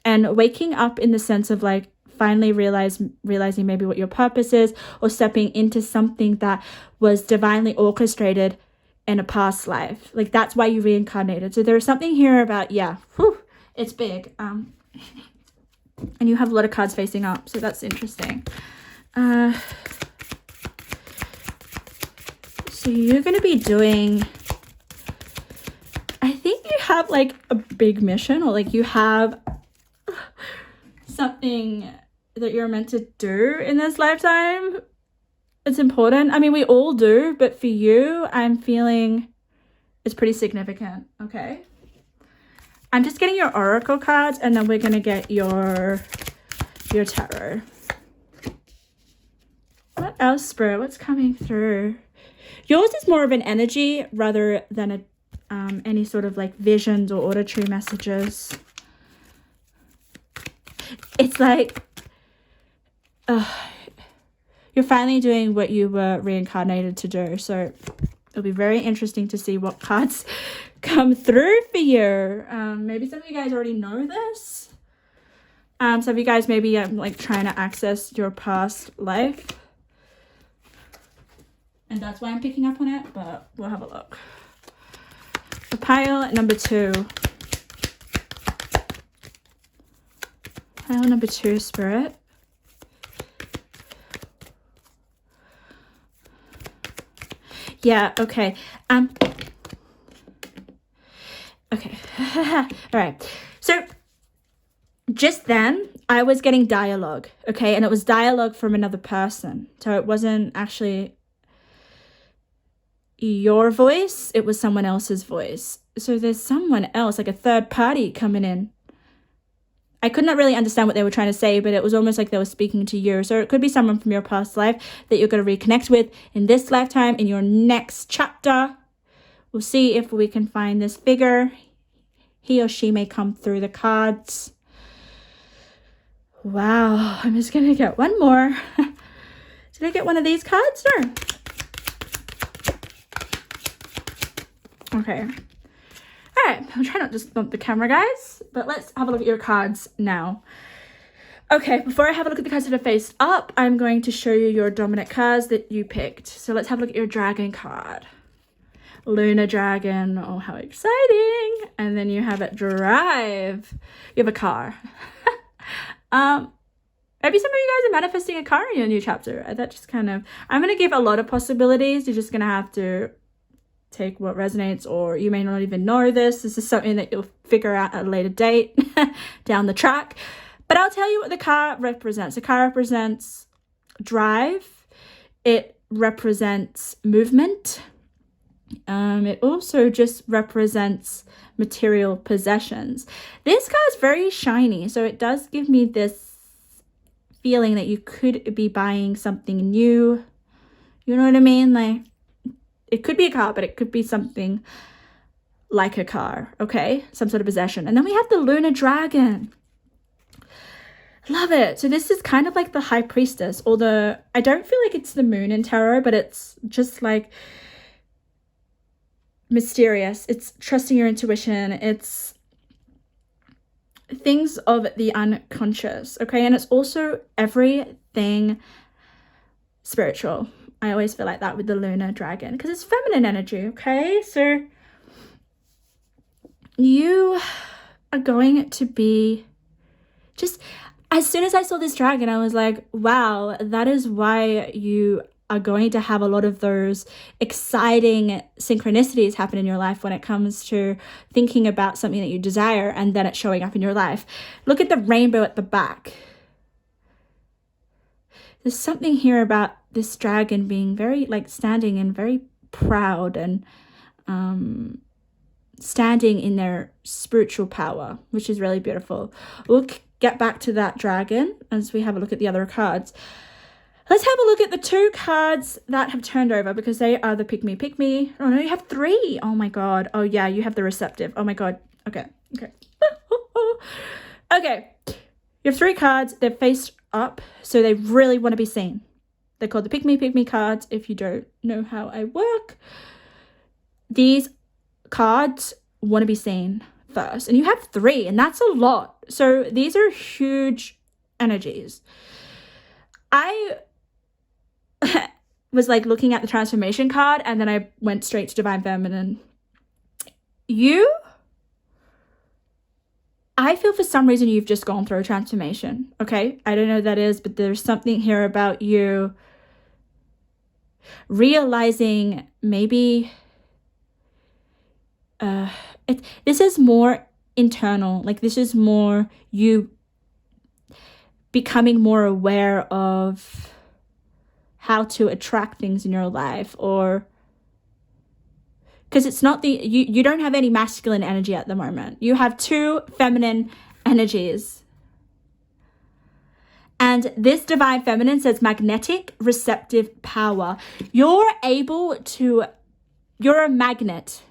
And waking up in the sense of like finally realizing maybe what your purpose is, or stepping into something that was divinely orchestrated in a past life. Like that's why you reincarnated. So there's something here about, it's big. And you have a lot of cards facing up, so that's interesting. So you're going to be doing, I think you have like a big mission, or like you have something that you're meant to do in this lifetime. It's important. I mean, we all do, but for you, I'm feeling it's pretty significant, okay? I'm just getting your oracle cards, and then we're going to get your tarot. What else, Spirit? What's coming through? Yours is more of an energy rather than any sort of like visions or auditory messages. It's like you're finally doing what you were reincarnated to do. So it'll be very interesting to see what cards come through for you. Maybe some of you guys already know this. Some of you guys maybe like trying to access your past life. And that's why I'm picking up on it, but we'll have a look. For pile number 2. Pile number 2, Spirit. Yeah, okay. Okay. All right. So just then I was getting dialogue, okay? And it was dialogue from another person. So it wasn't actually your voice, it was someone else's voice. So there's someone else, like a third party coming in. I could not really understand what they were trying to say, but it was almost like they were speaking to you. So it could be someone from your past life that you're going to reconnect with in this lifetime, in your next chapter. We'll see if we can find this figure. He or she may come through the cards. Wow, I'm just going to get one more. Did I get one of these cards? No. Okay. All right, I'll try not to just bump the camera, guys, but let's have a look at your cards now. Okay, before I have a look at the cards that are faced up, I'm going to show you your dominant cards that you picked. So let's have a look at your dragon card. Lunar dragon, oh, how exciting. And then you have it drive. You have a car. Maybe some of you guys are manifesting a car in your new chapter. That just kind of, I'm going to give a lot of possibilities. You're just going to have to take what resonates, or you may not even know this. This is something that you'll figure out at a later date down the track. But I'll tell you what the card represents. The card represents drive. It represents movement. It also just represents material possessions. This card's very shiny, so it does give me this feeling that you could be buying something new. You know what I mean? Like, it could be a car, but it could be something like a car, okay? Some sort of possession. And then we have the lunar dragon. Love it. So this is kind of like the high priestess, although I don't feel like it's the moon in tarot, but it's just like mysterious. It's trusting your intuition. It's things of the unconscious, okay? And it's also everything spiritual. I always feel like that with the lunar dragon because it's feminine energy, okay? So you are going to be just, as soon as I saw this dragon, I was like, wow, that is why you are going to have a lot of those exciting synchronicities happen in your life when it comes to thinking about something that you desire and then it's showing up in your life. Look at the rainbow at the back. There's something here about this dragon being very, like, standing and very proud and standing in their spiritual power, which is really beautiful. We'll get back to that dragon as we have a look at the other cards. Let's have a look at the two cards that have turned over because they are the pick me. Oh no, you have three. Oh my God. Oh yeah, you have the receptive. Oh my God. Okay. Okay. You have three cards. They're faced up, so they really want to be seen. They're called the pick me cards if you don't know how I work. These cards want to be seen first, and you have three, and that's a lot. So these are huge energies. I was like looking at the transformation card, and then I went straight to divine feminine. I feel for some reason you've just gone through a transformation, okay? I don't know what that is, but there's something here about you realizing maybe this is more internal. Like, this is more you becoming more aware of how to attract things in your life, or because it's not you don't have any masculine energy at the moment. You have two feminine energies. And this divine feminine says magnetic receptive power. You're a magnet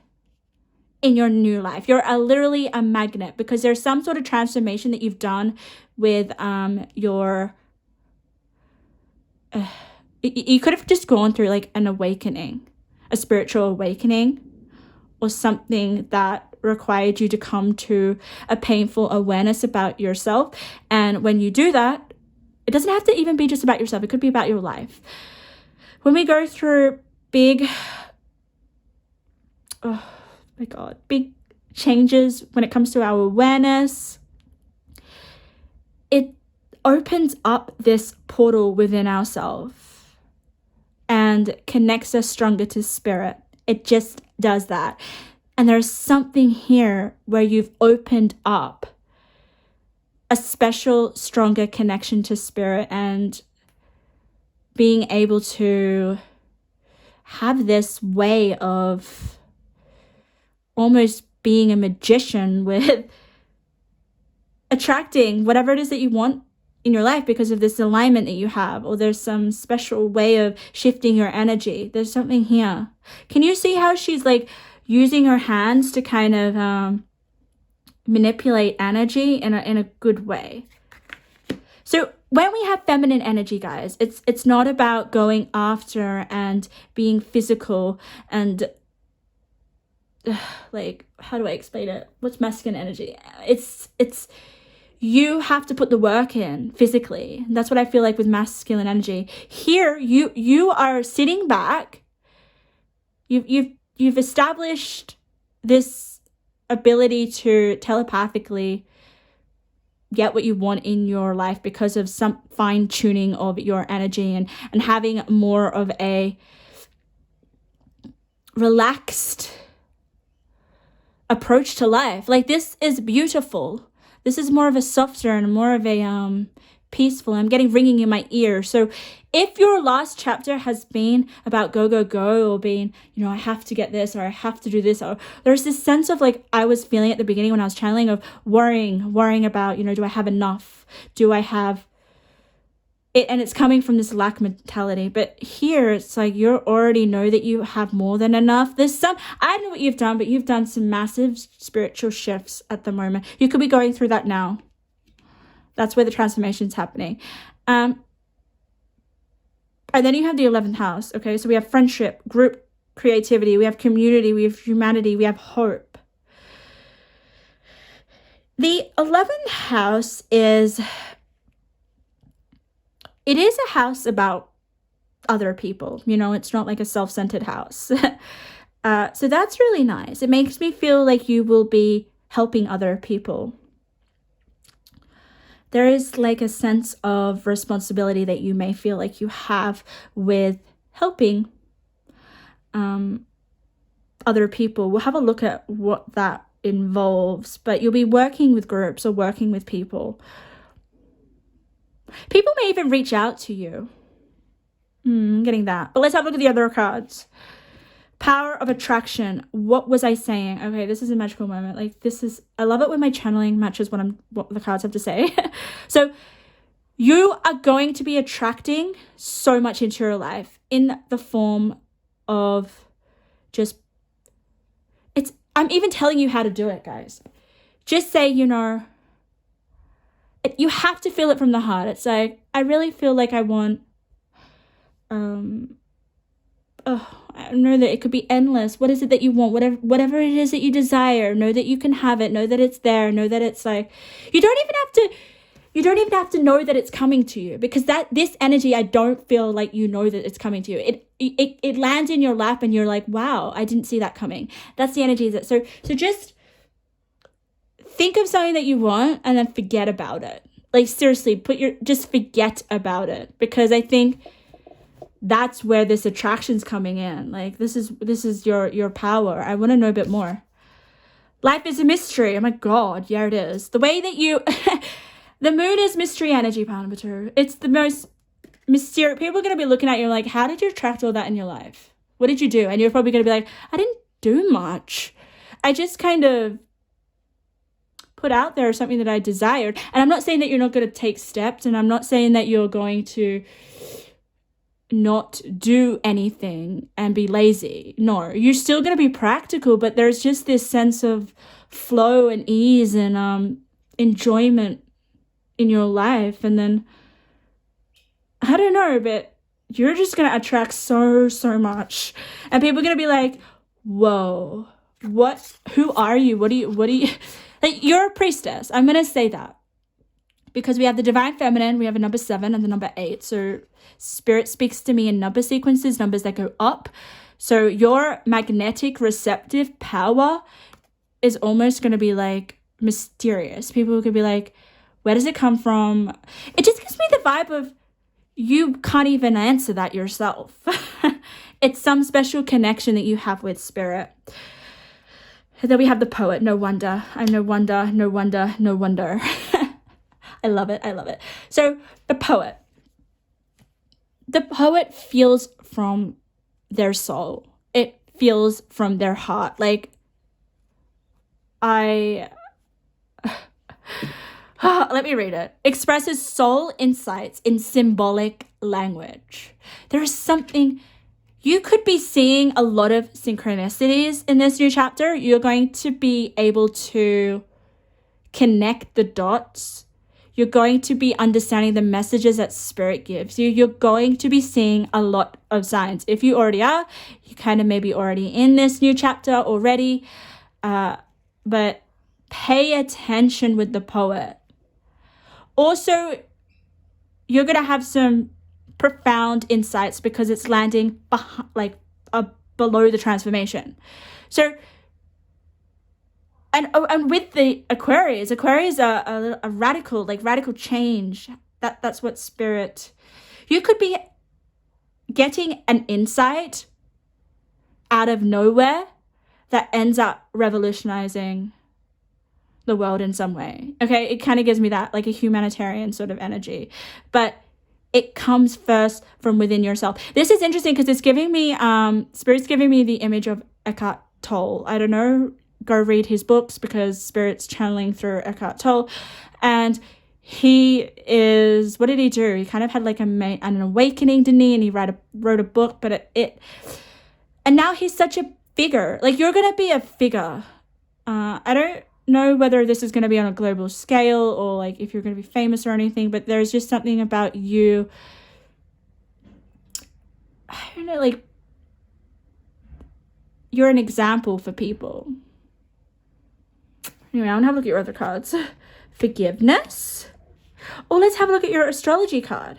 in your new life. You're literally a magnet because there's some sort of transformation that you've done with your you could have just gone through like an awakening, a spiritual awakening, or something that required you to come to a painful awareness about yourself. And when you do that, it doesn't have to even be just about yourself. It could be about your life. When we go through big changes when it comes to our awareness, it opens up this portal within ourselves and connects us stronger to spirit. It just does that. And there's something here where you've opened up a special, stronger connection to spirit and being able to have this way of almost being a magician with attracting whatever it is that you want in your life because of this alignment that you have, or there's some special way of shifting your energy. There's something here. Can you see how she's like using her hands to kind of manipulate energy in a good way? So when we have feminine energy, guys, it's not about going after and being physical and like, how do I explain it? What's masculine energy? It's you have to put the work in physically. That's what I feel like with masculine energy. Here, you are sitting back. You've established this ability to telepathically get what you want in your life because of some fine tuning of your energy and having more of a relaxed approach to life. Like, this is beautiful. This is more of a softer and more of a peaceful. I'm getting ringing in my ear. So if your last chapter has been about go, go, go, or being, I have to get this, or I have to do this, or there's this sense of, like, I was feeling at the beginning when I was channeling, of worrying about, do I have enough? Do I have it? And it's coming from this lack mentality. But here it's like, you already know that you have more than enough. I don't know what you've done, but you've done some massive spiritual shifts at the moment. You could be going through that now. That's where the transformation's happening. And then you have the 11th house. Okay, so we have friendship, group creativity, we have community, we have humanity, we have hope. The 11th house is a house about other people. It's not like a self-centered house. So that's really nice. It makes me feel like you will be helping other people. There is like a sense of responsibility that you may feel like you have with helping other people. We'll have a look at what that involves, but you'll be working with groups or working with people. People may even reach out to you. Getting that. But let's have a look at the other cards. Power of attraction. What was I saying? Okay, this is a magical moment. Like, I love it when my channeling matches what the cards have to say. So you are going to be attracting so much into your life in the form of I'm even telling you how to do it, guys. Just say, you have to feel it from the heart. It's like, I really feel like I want, I know that it could be endless. What is it that you want? Whatever it is that you desire, know that you can have it. Know that it's there. Know that it's like, you don't even have to know that it's coming to you, because this energy, I don't feel like that it's coming to you. It lands in your lap and you're like, wow, I didn't see that coming. That's the energy. So just think of something that you want and then forget about it. Like, seriously, just forget about it, because I think that's where this attraction's coming in. Like, this is your power. I want to know a bit more. Life is a mystery. Oh my God. Yeah, it is. The way that the moon is mystery energy, power number 2. It's the most mysterious. People are going to be looking at you like, how did you attract all that in your life? What did you do? And you're probably going to be like, I didn't do much. I just kind of put out there something that I desired. And I'm not saying that you're not going to take steps, and I'm not saying that you're going to not do anything and be lazy. No, you're still going to be practical, but there's just this sense of flow and ease and enjoyment in your life. And then, I don't know, but you're just going to attract so much. And people are going to be like, whoa, who are you? What do you, like, you're a priestess. I'm going to say that. Because we have the divine feminine, we have a number 7 and the number 8. So spirit speaks to me in number sequences, numbers that go up. So your magnetic receptive power is almost going to be like mysterious. People could be like, where does it come from? It just gives me the vibe of you can't even answer that yourself. It's some special connection that you have with spirit. And then we have the poet. No wonder. I'm no wonder, no wonder, no wonder. I love it. I love it. So the poet. The poet feels from their soul. It feels from their heart. Like, let me read it. Expresses soul insights in symbolic language. There's something, you could be seeing a lot of synchronicities in this new chapter. You're going to be able to connect the dots. You're going to be understanding the messages that spirit gives you. You're going to be seeing a lot of signs. If you already are, you kind of maybe already in this new chapter already. But pay attention with the poet. Also, you're going to have some profound insights because it's landing below the transformation. So, and with the Aquarius are a radical change. That's what spirit. You could be getting an insight out of nowhere that ends up revolutionizing the world in some way. Okay, it kind of gives me that, like a humanitarian sort of energy, but it comes first from within yourself. This is interesting because it's giving me, Spirit's giving me the image of Eckhart Tolle. I don't know, go read his books because Spirit's channeling through Eckhart Tolle. And he is, what did he do? He kind of had like an awakening, didn't he? And he wrote a book, but and now he's such a figure. Like, you're going to be a figure. I don't know whether this is going to be on a global scale or like if you're going to be famous or anything, but there's just something about you, I don't know, like you're an example for people. Anyway, I want to have a look at your other cards. Forgiveness. Oh, let's have a look at your astrology card.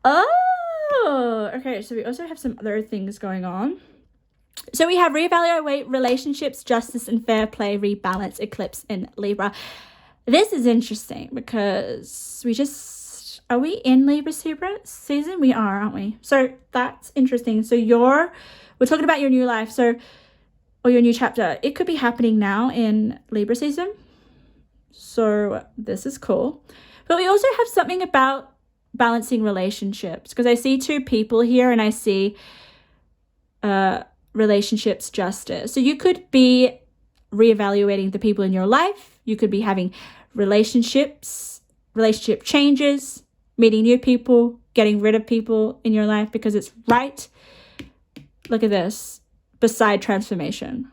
Oh, okay, so we also have some other things going on. So we have reevaluate relationships, justice and fair play, rebalance, eclipse in Libra. This is interesting because are we in Libra season? We are, aren't we? So that's interesting. So we're talking about your new life, or your new chapter. It could be happening now in Libra season. So this is cool. But we also have something about balancing relationships, because I see two people here and I see relationships justice. So you could be reevaluating the people in your life. You could be having relationship changes, meeting new people, getting rid of people in your life because it's right. Look at this, beside transformation.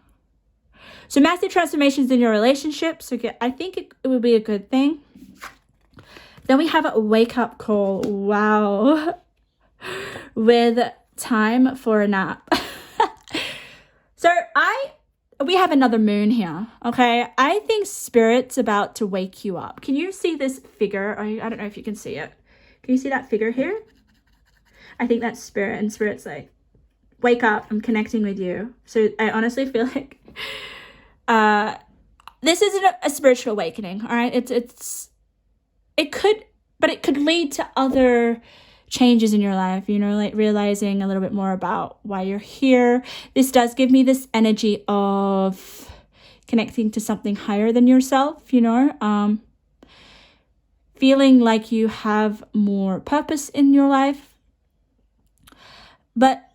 So massive transformations in your relationships. So I think it would be a good thing. Then we have a wake-up call. Wow. With time for a nap. So we have another moon here, okay? I think Spirit's about to wake you up. Can you see this figure? I don't know if you can see it. Can you see that figure here? I think that's Spirit, and Spirit's like, wake up, I'm connecting with you. So I honestly feel like this isn't a spiritual awakening, all right? It could lead to other changes in your life, you know, like realizing a little bit more about why you're here. This does give me this energy of connecting to something higher than yourself, you know, feeling like you have more purpose in your life. But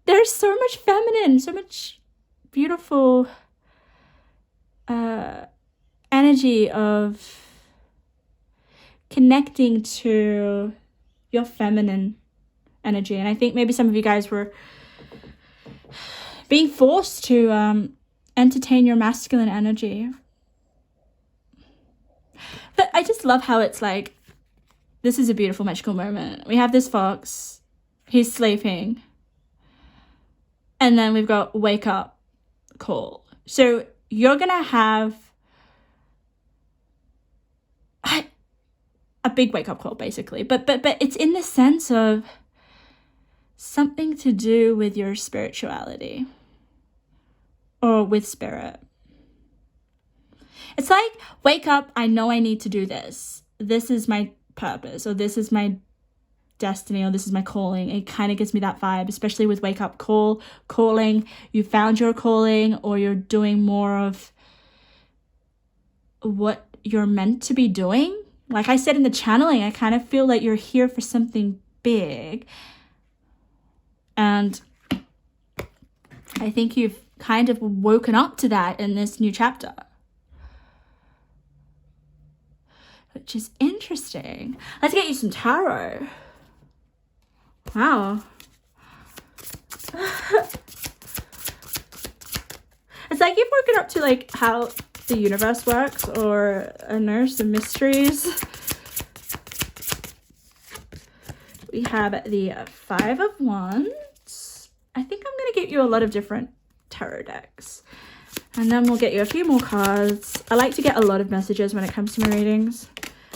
there's so much feminine, so much beautiful energy of connecting to your feminine energy. And I think maybe some of you guys were being forced to entertain your masculine energy. But I just love how it's like, this is a beautiful magical moment. We have this fox, he's sleeping, and then we've got wake up call. So you're gonna have a big wake up call, basically, but it's in the sense of something to do with your spirituality or with spirit. It's like, wake up, I know I need to do this. This is my purpose, or this is my destiny, or this is my calling. It kind of gives me that vibe, especially with wake up calling. You found your calling, or you're doing more of what you're meant to be doing. Like I said in the channeling, I kind of feel like you're here for something big. And I think you've kind of woken up to that in this new chapter, which is interesting. Let's get you some tarot. Wow. It's like you've woken up to like how the universe works, or I don't know, some mysteries. We have the Five of Wands. I think I'm going to get you a lot of different tarot decks, and then we'll get you a few more cards. I like to get a lot of messages when it comes to my readings.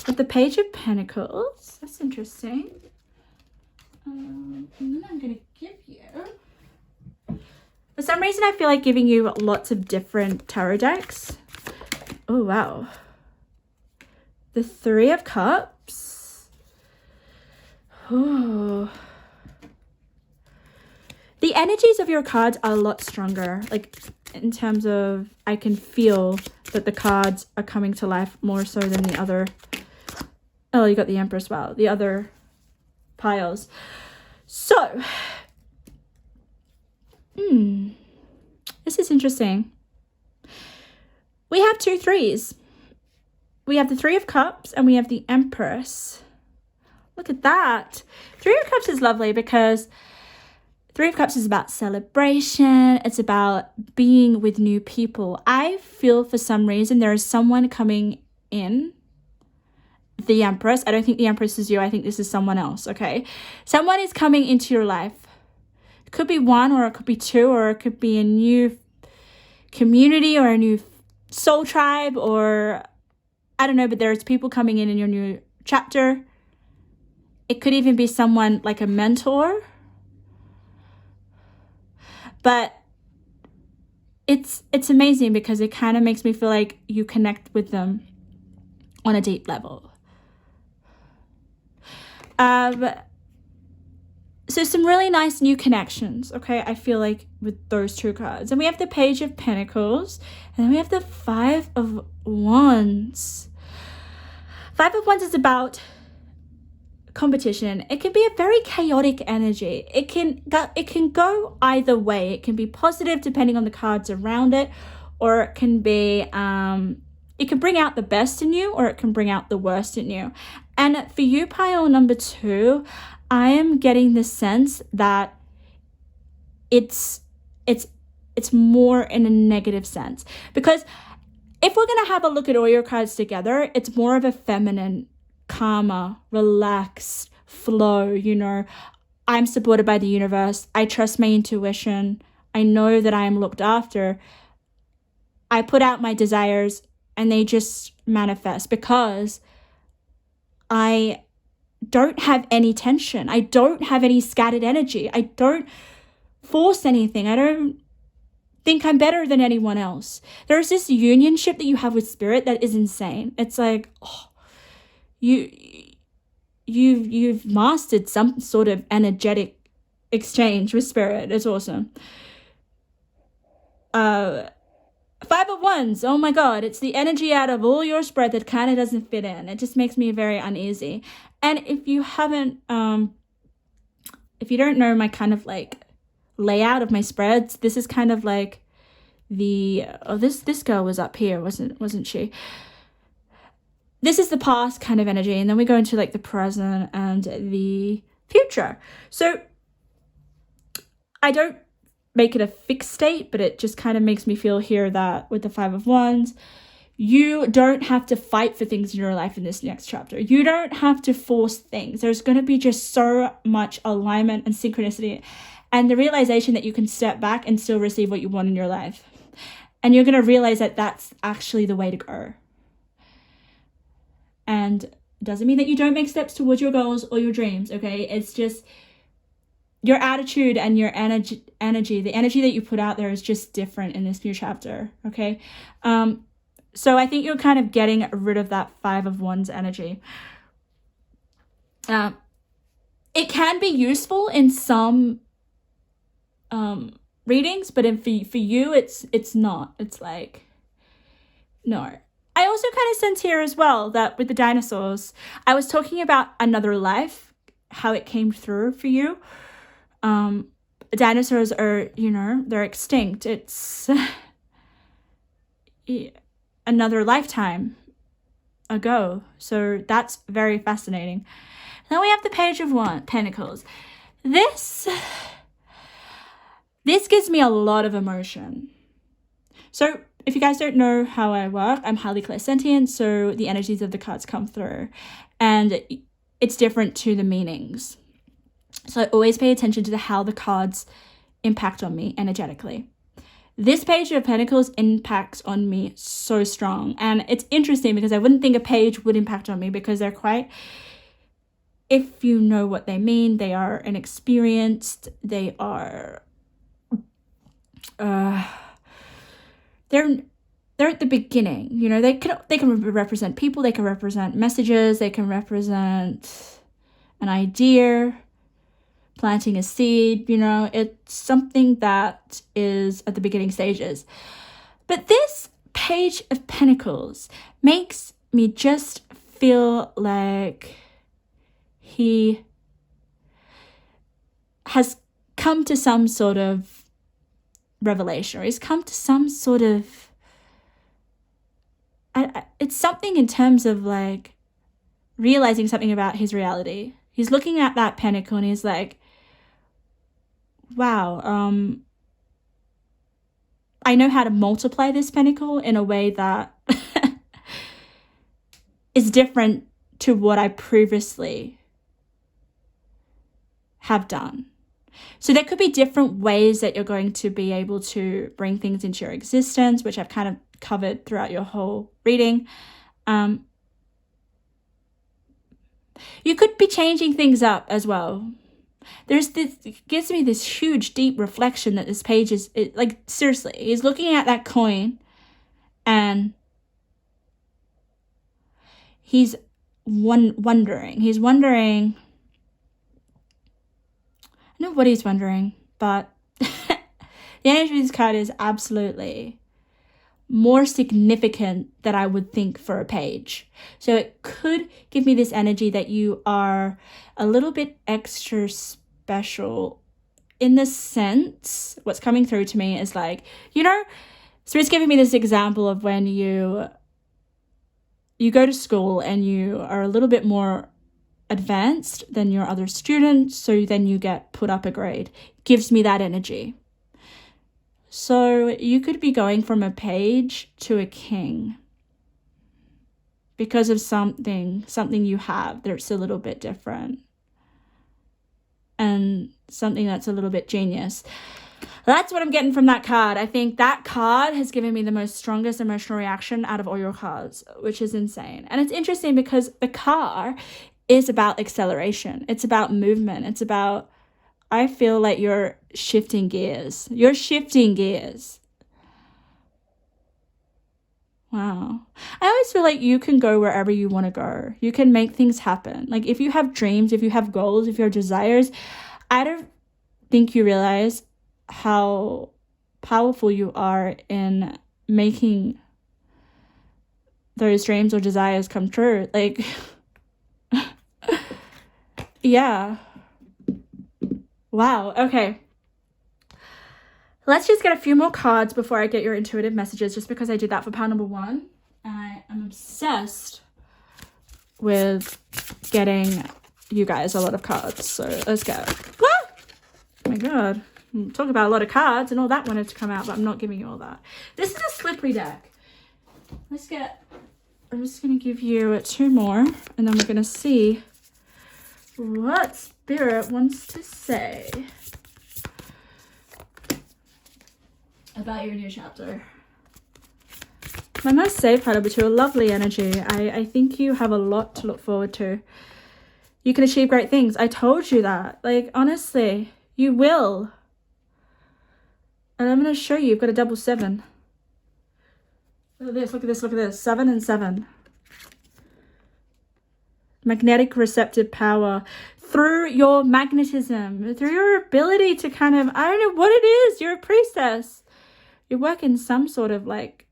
With the Page of Pentacles, that's interesting. And then I'm going to give you, for some reason I feel like giving you lots of different tarot decks. Oh wow. The Three of Cups. Oh. The energies of your cards are a lot stronger. Like in terms of, I can feel that the cards are coming to life more so than the other. Oh, you got the Empress. Wow. The other piles. So, this is interesting. We have 2 threes. We have the 3 of Cups and we have the Empress. Look at that. 3 of Cups is lovely because 3 of Cups is about celebration. It's about being with new people. I feel for some reason there is someone coming in. The Empress. I don't think the Empress is you. I think this is someone else, okay? Someone is coming into your life. It could be 1 or it could be 2 or it could be a new community or a new soul tribe or I don't know, but there's people coming in your new chapter. It could even be someone like a mentor. But it's amazing because it kind of makes me feel like you connect with them on a deep level. So some really nice new connections, okay, I feel like with those 2 cards. And we have the Page of Pentacles, and then we have the 5 of Wands. 5 of Wands is about competition. It can be a very chaotic energy. It can go either way. It can be positive depending on the cards around it, or it can be it can bring out the best in you, or it can bring out the worst in you. And for you, pile number 2, I am getting the sense that it's more in a negative sense. Because if we're going to have a look at all your cards together, it's more of a feminine, calmer, relaxed flow, you know. I'm supported by the universe. I trust my intuition. I know that I am looked after. I put out my desires and they just manifest because I don't have any tension. I don't have any scattered energy. I don't force anything. I don't think I'm better than anyone else. There's this unionship that you have with spirit that is insane. It's like, oh, you've mastered some sort of energetic exchange with spirit. It's awesome. 5 of Wands, oh my god, it's the energy out of all your spread that kind of doesn't fit in. It just makes me very uneasy. And if you haven't, if you don't know my kind of like layout of my spreads, this is kind of like this girl was up here, wasn't she? This is the past kind of energy, and then we go into like the present and the future. So I don't make it a fixed state, but it just kind of makes me feel here that with the 5 of Wands, you don't have to fight for things in your life in this next chapter. You don't have to force things. There's going to be just so much alignment and synchronicity and the realization that you can step back and still receive what you want in your life. And you're going to realize that that's actually the way to go. And it doesn't mean that you don't make steps towards your goals or your dreams, okay? It's just your attitude and your energy, the energy that you put out there is just different in this new chapter, okay? So I think you're kind of getting rid of that 5 of Wands energy. It can be useful in some readings, but for you, it's not. It's like, no. I also kind of sense here as well that with the dinosaurs, I was talking about another life, how it came through for you. Dinosaurs are, you know, they're extinct. It's another lifetime ago. So that's very fascinating. Then we have the Page of Pentacles. This gives me a lot of emotion. So if you guys don't know how I work, I'm highly clairsentient, so the energies of the cards come through. And it's different to the meanings. So I always pay attention to how the cards impact on me energetically. This Page of Pentacles impacts on me so strong. And it's interesting because I wouldn't think a page would impact on me because they're quite, if you know what they mean, they are inexperienced, they are, they're at the beginning, you know, they can represent people, they can represent messages, they can represent an idea, planting a seed, it's something that is at the beginning stages. But this Page of Pentacles makes me just feel like he has come to some sort of revelation, or he's come to some sort of, it's something in terms of like realizing something about his reality. He's looking at that pentacle and he's like, wow, I know how to multiply this pentacle in a way that is different to what I previously have done. So there could be different ways that you're going to be able to bring things into your existence, which I've kind of covered throughout your whole reading. You could be changing things up as well. It gives me this huge, deep reflection that this page is, like, seriously, he's looking at that coin and he's wondering. He's wondering, I don't know what he's wondering, but the energy of this card is absolutely more significant than I would think for a page. So it could give me this energy that you are a little bit extra special, in the sense, what's coming through to me is like, so it's giving me this example of when you go to school and you are a little bit more advanced than your other students, so then you get put up a grade. Gives me that energy. So you could be going from a page to a king because of something you have that's a little bit different and something that's a little bit genius. That's what I'm getting from that card. I think that card has given me the most strongest emotional reaction out of all your cards, which is insane. And it's interesting because the car is about acceleration. It's about movement. It's about, I feel like you're shifting gears. You're shifting gears. Wow. I always feel like you can go wherever you want to go. You can make things happen. Like if you have dreams, if you have goals, if you have desires, I don't think you realize how powerful you are in making those dreams or desires come true. Like, yeah. Wow. Okay. Let's just get a few more cards before I get your intuitive messages, just because I did that for pile number 1. And I am obsessed with getting you guys a lot of cards. So let's go. Ah! Oh my God. Talk about a lot of cards and all that wanted to come out, but I'm not giving you all that. This is a slippery deck. I'm just going to give you 2 more, and then we're going to see what Spirit wants to say about your new chapter. I must say, pile number 2, a lovely energy. I think you have a lot to look forward to. You can achieve great things. I told you that. Like, honestly, you will. And I'm going to show you, you've got a double 7. Look at this, look at this, look at this. 7 and 7. Magnetic receptive power. Through your magnetism, through your ability to kind of, I don't know what it is, you're a priestess. You work in some sort of like,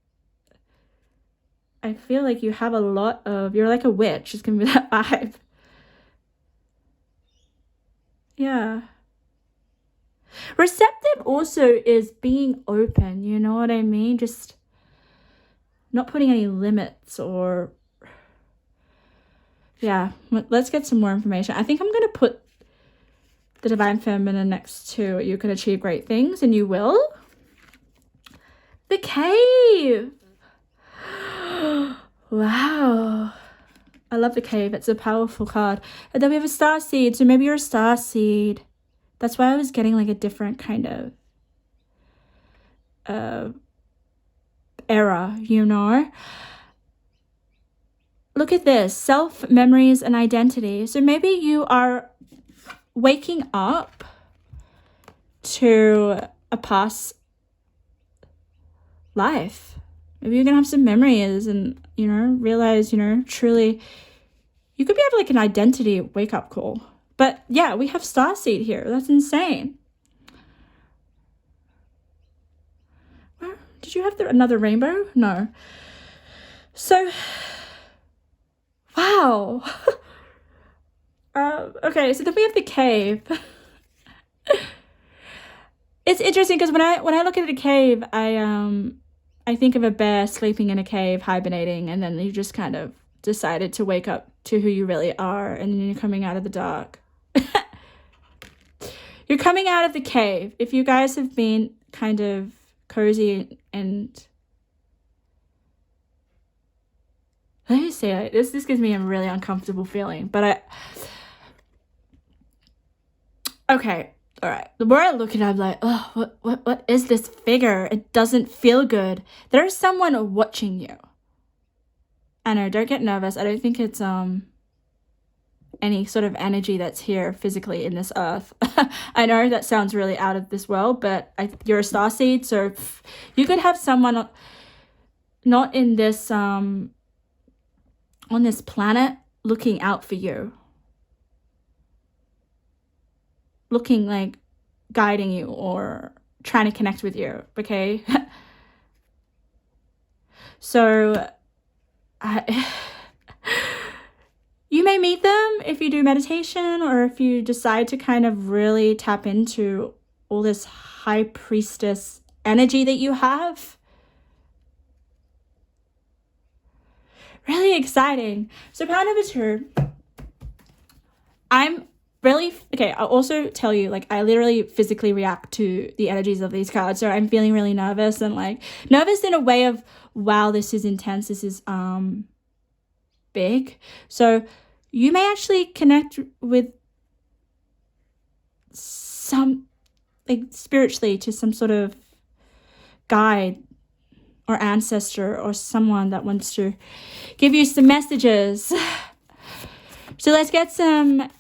I feel like you have a lot of, you're like a witch. It's going to be that vibe. Yeah. Receptive also is being open, you know what I mean? Just not putting any limits or, yeah. Let's get some more information. I think I'm going to put the Divine Feminine next to you can achieve great things, and you will. The Cave. Wow. I love the Cave. It's a powerful card. And then we have a Star Seed. So maybe you're a Star Seed. That's why I was getting like a different kind of era, you know? Look at this. Self, memories, and identity. So maybe you are waking up to a past life. Maybe you're going to have some memories and, you know, realize, you know, truly, you could be having like an identity wake-up call. But yeah, we have starseed here. That's insane. Where did you have another rainbow? No. So, wow. Okay, so then we have the cave. It's interesting because when I look at a cave, I think of a bear sleeping in a cave, hibernating, and then you just kind of decided to wake up to who you really are, and then you're coming out of the dark. You're coming out of the cave. If you guys have been kind of cozy and let me say this gives me a really uncomfortable feeling, but okay. All right. The more I look at it, I'm like, oh, what is this figure? It doesn't feel good. There's someone watching you. I know, don't get nervous. I don't think it's any sort of energy that's here physically in this earth. I know that sounds really out of this world, but you're a starseed, so you could have someone not in this on this planet looking out for you. Looking like guiding you or trying to connect with you, okay? So you may meet them if you do meditation or if you decide to kind of really tap into all this high priestess energy that you have. Really exciting. So power number 2, I'm really, okay, I'll also tell you, like, I literally physically react to the energies of these cards. So I'm feeling really nervous and like nervous in a way of, wow, this is intense. This is big. So you may actually connect with some, like, spiritually to some sort of guide or ancestor or someone that wants to give you some messages. So let's get some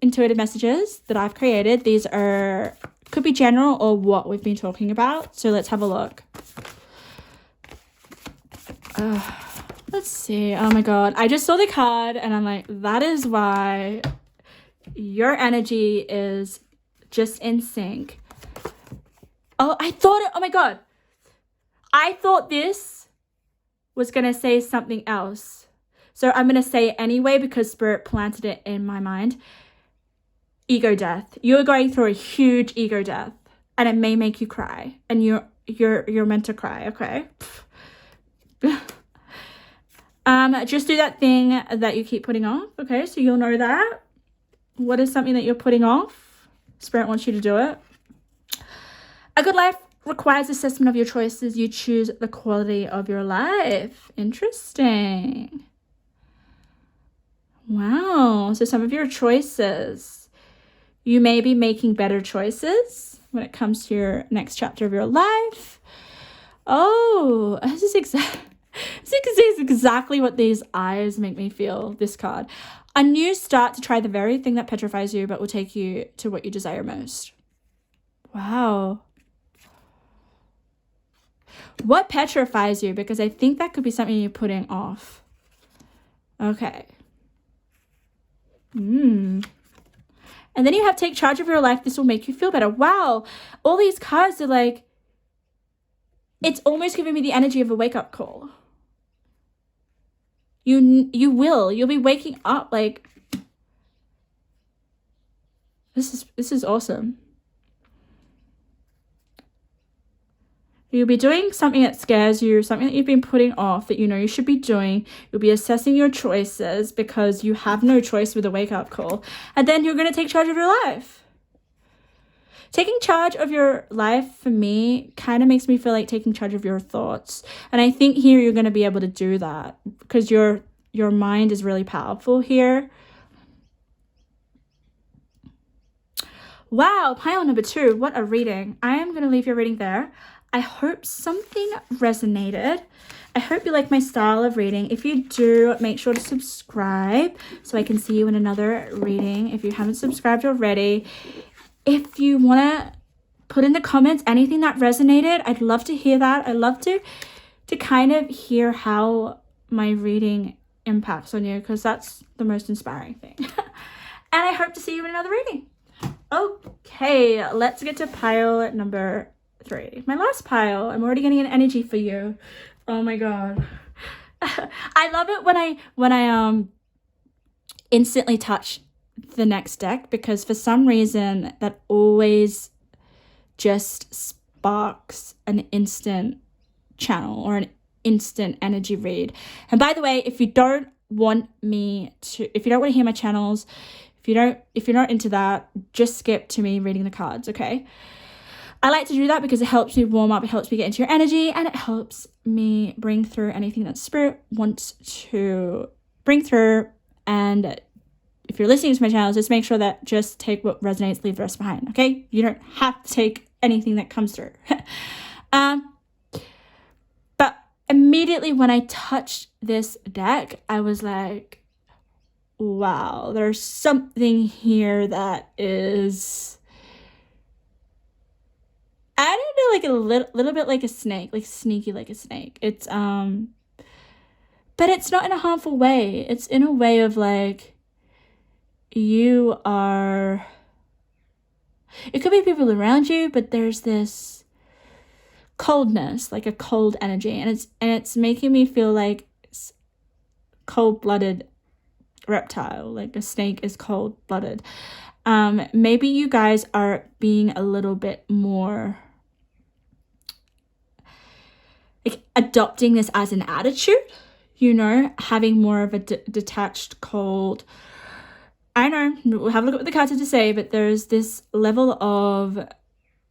intuitive messages that I've created. These could be general or what we've been talking about. So let's have a look. Let's see. Oh my God. I just saw the card and I'm like, that is why your energy is just in sync. Oh, oh my God. I thought this was going to say something else. So I'm going to say it anyway because Spirit planted it in my mind. Ego death. You're going through a huge ego death and it may make you cry and you're meant to cry, okay? Just do that thing that you keep putting off, okay? So you'll know that. What is something that you're putting off? Spirit wants you to do it. A good life requires assessment of your choices. You choose the quality of your life. Interesting. Wow. So some of your choices, you may be making better choices when it comes to your next chapter of your life. Oh, this is exactly what these eyes make me feel, this card. A new start to try the very thing that petrifies you but will take you to what you desire most. Wow. What petrifies you? Because I think that could be something you're putting off. Okay. And then you have take charge of your life. This will make you feel better. Wow. All these cards are like, it's almost giving me the energy of a wake-up call. You'll be waking up like, this is awesome. You'll be doing something that scares you, something that you've been putting off that you know you should be doing. You'll be assessing your choices because you have no choice with a wake-up call. And then you're going to take charge of your life. Taking charge of your life, for me, kind of makes me feel like taking charge of your thoughts. And I think here you're going to be able to do that because your mind is really powerful here. Wow, pile number 2. What a reading. I am going to leave your reading there. I hope something resonated. I hope you like my style of reading. If you do, make sure to subscribe so I can see you in another reading. If you haven't subscribed already, if you want to put in the comments anything that resonated, I'd love to hear that. I'd love to kind of hear how my reading impacts on you because that's the most inspiring thing. And I hope to see you in another reading. Okay, let's get to pile number 3. My last pile. I'm already getting an energy for you. Oh my god. I love it when I instantly touch the next deck, because for some reason that always just sparks an instant channel or an instant energy read. And by the way, if you don't want to hear my channels, if you're not into that, just skip to me reading the cards, okay? I like to do that because it helps me warm up, it helps me get into your energy, and it helps me bring through anything that Spirit wants to bring through. And if you're listening to my channels, just make sure that just take what resonates, leave the rest behind, okay? You don't have to take anything that comes through. But immediately when I touched this deck, I was like, wow, there's something here that is, I don't know, like a little bit like a snake, like sneaky like a snake. It's but it's not in a harmful way. It's in a way of like, you are, it could be people around you, but there's this coldness, like a cold energy, and it's making me feel like cold-blooded reptile, like a snake is cold-blooded. Maybe you guys are being a little bit more like adopting this as an attitude, you know, having more of a detached, cold, I know, we'll have a look at what the cards have to say, but there's this level of,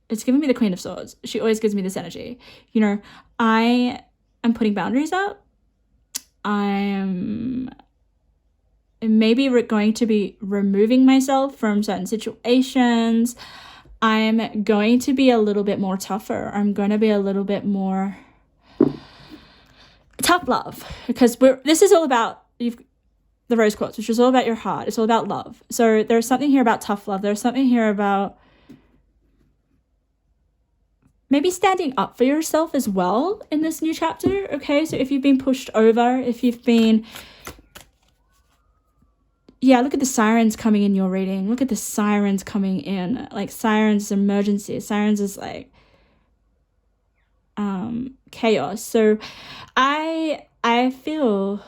it's giving me the Queen of Swords. She always gives me this energy. You know, I am putting boundaries up. I'm maybe going to be removing myself from certain situations. I'm going to be a little bit more tougher. I'm going to be a little bit more tough love, because this is all about the rose quartz, which is all about your heart. It's all about love. So there's something here about tough love. There's something here about maybe standing up for yourself as well in this new chapter, okay? So if you've been pushed over, if you've been, yeah, look at the sirens coming in your reading. Look at the sirens coming in. Like, sirens is emergency. Sirens is like chaos. So I feel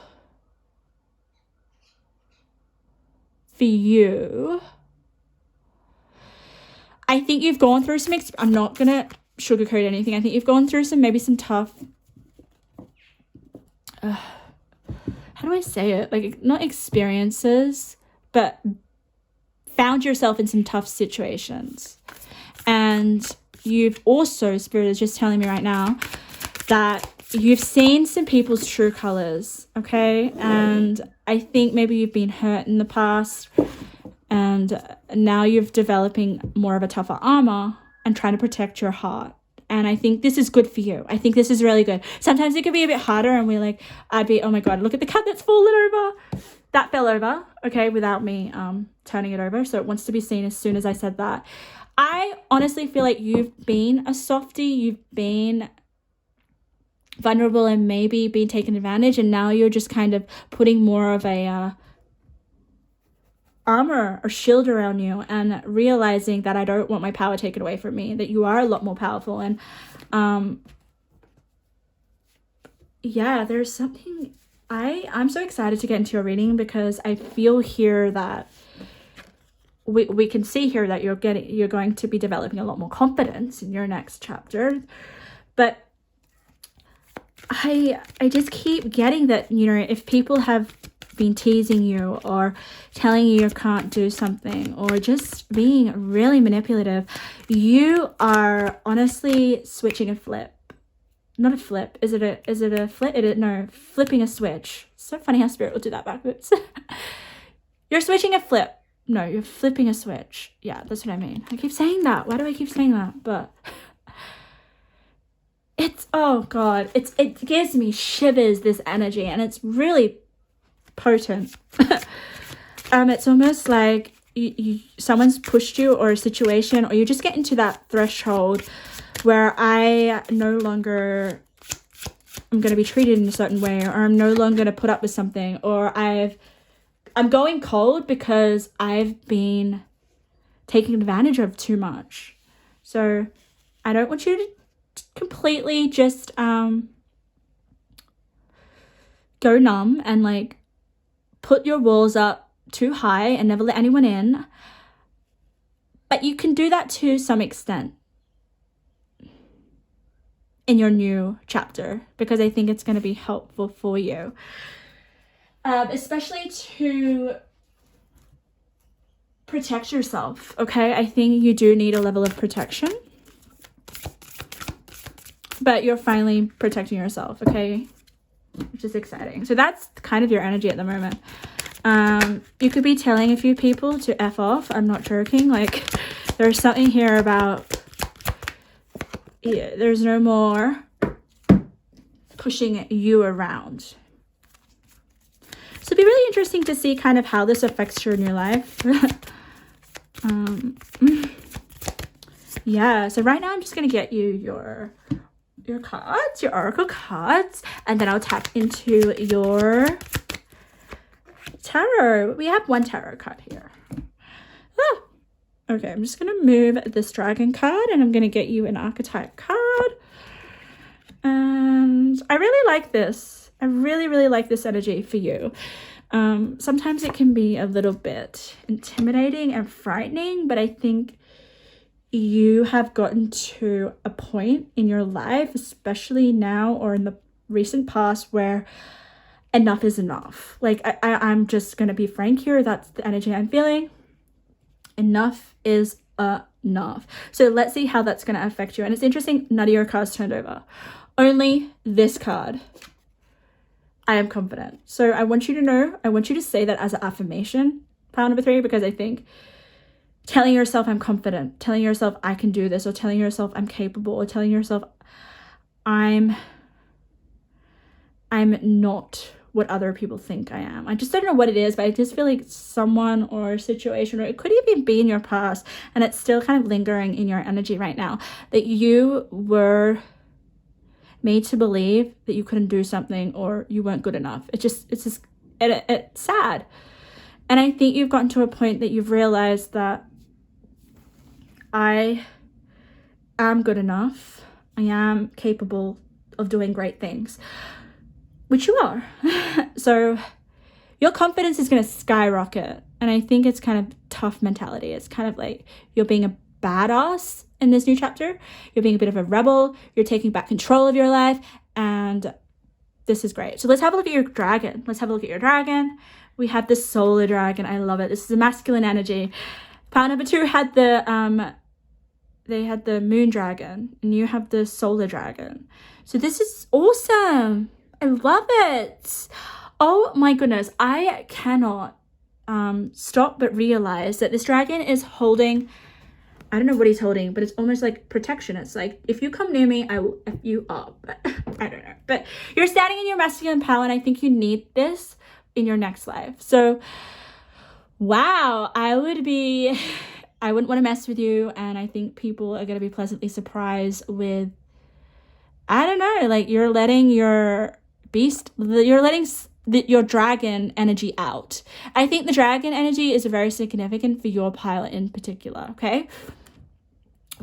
for you, I think you've gone through some I'm not gonna sugarcoat anything. I think you've gone through maybe some tough, how do I say it? Like, not experiences, but found yourself in some tough situations. And you've also, Spirit is just telling me right now, that you've seen some people's true colors, okay? And I think maybe you've been hurt in the past, and now you're developing more of a tougher armor and trying to protect your heart. And I think this is good for you. I think this is really good. Sometimes it could be a bit harder, and I'd be, oh my God, look at the cat that's fallen over. That fell over, okay, without me turning it over. So it wants to be seen as soon as I said that. I honestly feel like you've been a softie. You've been vulnerable and maybe being taken advantage, and now you're just kind of putting more of a armor or shield around you, and realizing that I don't want my power taken away from me, that you are a lot more powerful. And yeah, there's something, I'm so excited to get into your reading, because I feel here that we can see here that you're going to be developing a lot more confidence in your next chapter. But I just keep getting that, you know, if people have been teasing you or telling you can't do something, or just being really manipulative, you are honestly switching a flip. Not a flip. Is it a flip? No, flipping a switch. So funny how Spirit will do that backwards. You're switching a flip. No, you're flipping a switch. Yeah, that's what I mean. I keep saying that. Why do I keep saying that? But it's, oh God, it gives me shivers, this energy, and it's really potent. It's almost like someone's pushed you, or a situation, or you just get into that threshold where I no longer am going to be treated in a certain way, or I'm no longer going to put up with something, or I've I'm going cold because I've been taken advantage of too much. So I don't want you to completely just go numb and like put your walls up too high and never let anyone in. But you can do that to some extent in your new chapter, because I think it's going to be helpful for you, especially to protect yourself. Okay, I think you do need a level of protection, but you're finally protecting yourself, okay, which is exciting. So that's kind of your energy at the moment. You could be telling a few people to F off. I'm not joking. Like, there's something here about, yeah, there's no more pushing you around. So it'd be really interesting to see kind of how this affects you in your life. Yeah, so right now I'm just going to get you your cards, your oracle cards, and then I'll tap into your tarot. We have one tarot card here. Okay, I'm just going to move this dragon card and I'm going to get you an archetype card. And I really like this. I really, really like this energy for you. Sometimes it can be a little bit intimidating and frightening, but I think you have gotten to a point in your life, especially now or in the recent past, where enough is enough. Like, I'm just going to be frank here. That's the energy I'm feeling. Enough is enough. So let's see how that's going to affect you. And it's interesting, none of your cards turned over. Only this card. I am confident. So I want you to know, I want you to say that as an affirmation, pile number 3, because I think telling yourself I'm confident, telling yourself I can do this, or telling yourself I'm capable, or telling yourself I'm not what other people think I am. I just don't know what it is, but I just feel like someone or a situation, or it could even be in your past, and it's still kind of lingering in your energy right now, that you were made to believe that you couldn't do something or you weren't good enough. It's sad. And I think you've gotten to a point that you've realized that I am good enough. I am capable of doing great things, which you are. So your confidence is going to skyrocket. And I think it's kind of tough mentality. It's kind of like you're being a badass in this new chapter. You're being a bit of a rebel. You're taking back control of your life. And this is great. So let's have a look at your dragon. Let's have a look at your dragon. We have the solar dragon. I love it. This is a masculine energy. Pile number 2 had they had the moon dragon, and you have the solar dragon. So this is awesome. I love it. Oh my goodness. I cannot stop but realize that this dragon is holding, I don't know what he's holding, but it's almost like protection. It's like, if you come near me, I will F you up. I don't know. But you're standing in your masculine power, and I think you need this in your next life. So, wow, I wouldn't want to mess with you. And I think people are going to be pleasantly surprised with, I don't know, like you're letting your your dragon energy out. I think the dragon energy is very significant for your pilot in particular, okay?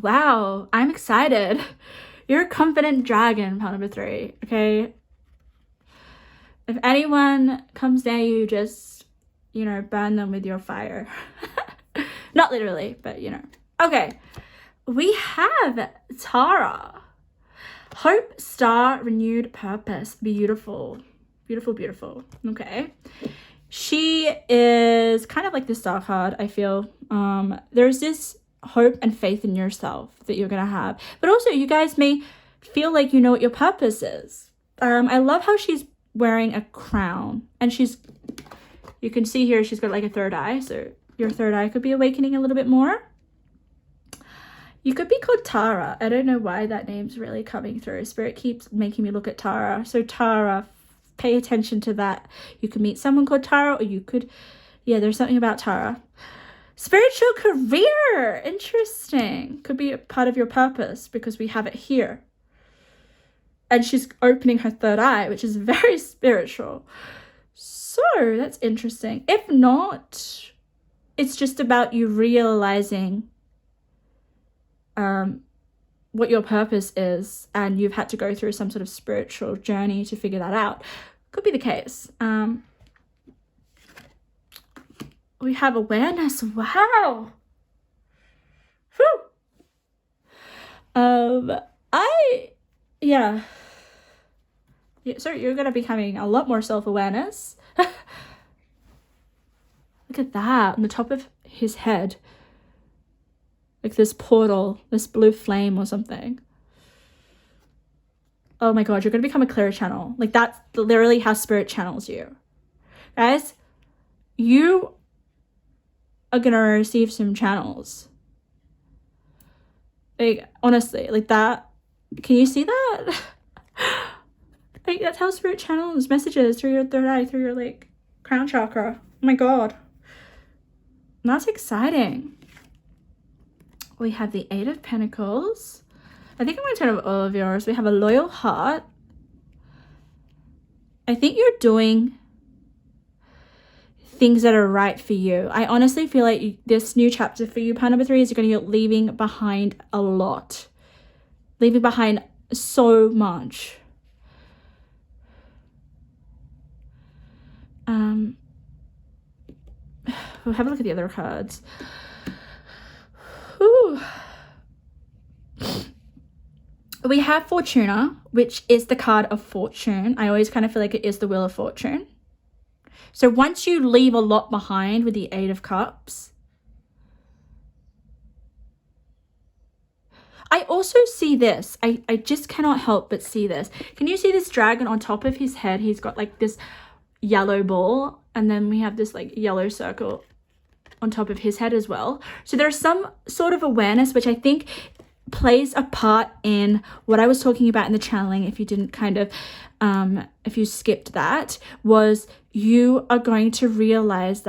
Wow, I'm excited. You're a confident dragon, pile number 3, okay? If anyone comes near you, just, burn them with your fire. Not literally, but, Okay, we have Tara. Hope, star, renewed purpose. Beautiful. Beautiful, beautiful. Okay. She is kind of like the star card, I feel. There's this hope and faith in yourself that you're going to have. But also, you guys may feel like you know what your purpose is. I love how she's wearing a crown. And you can see here, she's got like a third eye. So your third eye could be awakening a little bit more. You could be called Tara. I don't know why that name's really coming through. Spirit keeps making me look at Tara. So Tara, pay attention to that. You could meet someone called Tara, or you could, there's something about Tara. Spiritual career. Interesting. Could be a part of your purpose because we have it here. And she's opening her third eye, which is very spiritual. So that's interesting. If not, it's just about you realizing what your purpose is, and you've had to go through some sort of spiritual journey to figure that out. Could be the case. We have awareness. Wow. Whew. Yeah, so you're gonna be having a lot more self-awareness. Look at that on the top of his head, like this portal, this blue flame or something. Oh my god, you're gonna become a clear channel. Like, that's literally how spirit channels you, guys. You are gonna receive some channels, like, honestly, like that. Can you see that? Like, that's how spirit channels messages through your third eye, through your, like, crown chakra. Oh my god. And that's exciting. We have the Eight of Pentacles. I think I'm going to turn over all of yours. We have a loyal heart. I think you're doing things that are right for you. I honestly feel like this new chapter for you, pile number 3, is you're going to be leaving behind a lot. Leaving behind so much. We'll have a look at the other cards. Ooh. We have Fortuna, which is the card of fortune. I always kind of feel like it is the Wheel of Fortune. So once you leave a lot behind with the Eight of Cups, I also see this. I just cannot help but see this. Can you see this dragon on top of his head? He's got like this yellow ball, and then we have this like yellow circle on top of his head as well. So there's some sort of awareness, which I think plays a part in what I was talking about in the channeling. If you didn't kind of, if you skipped that, was you are going to realize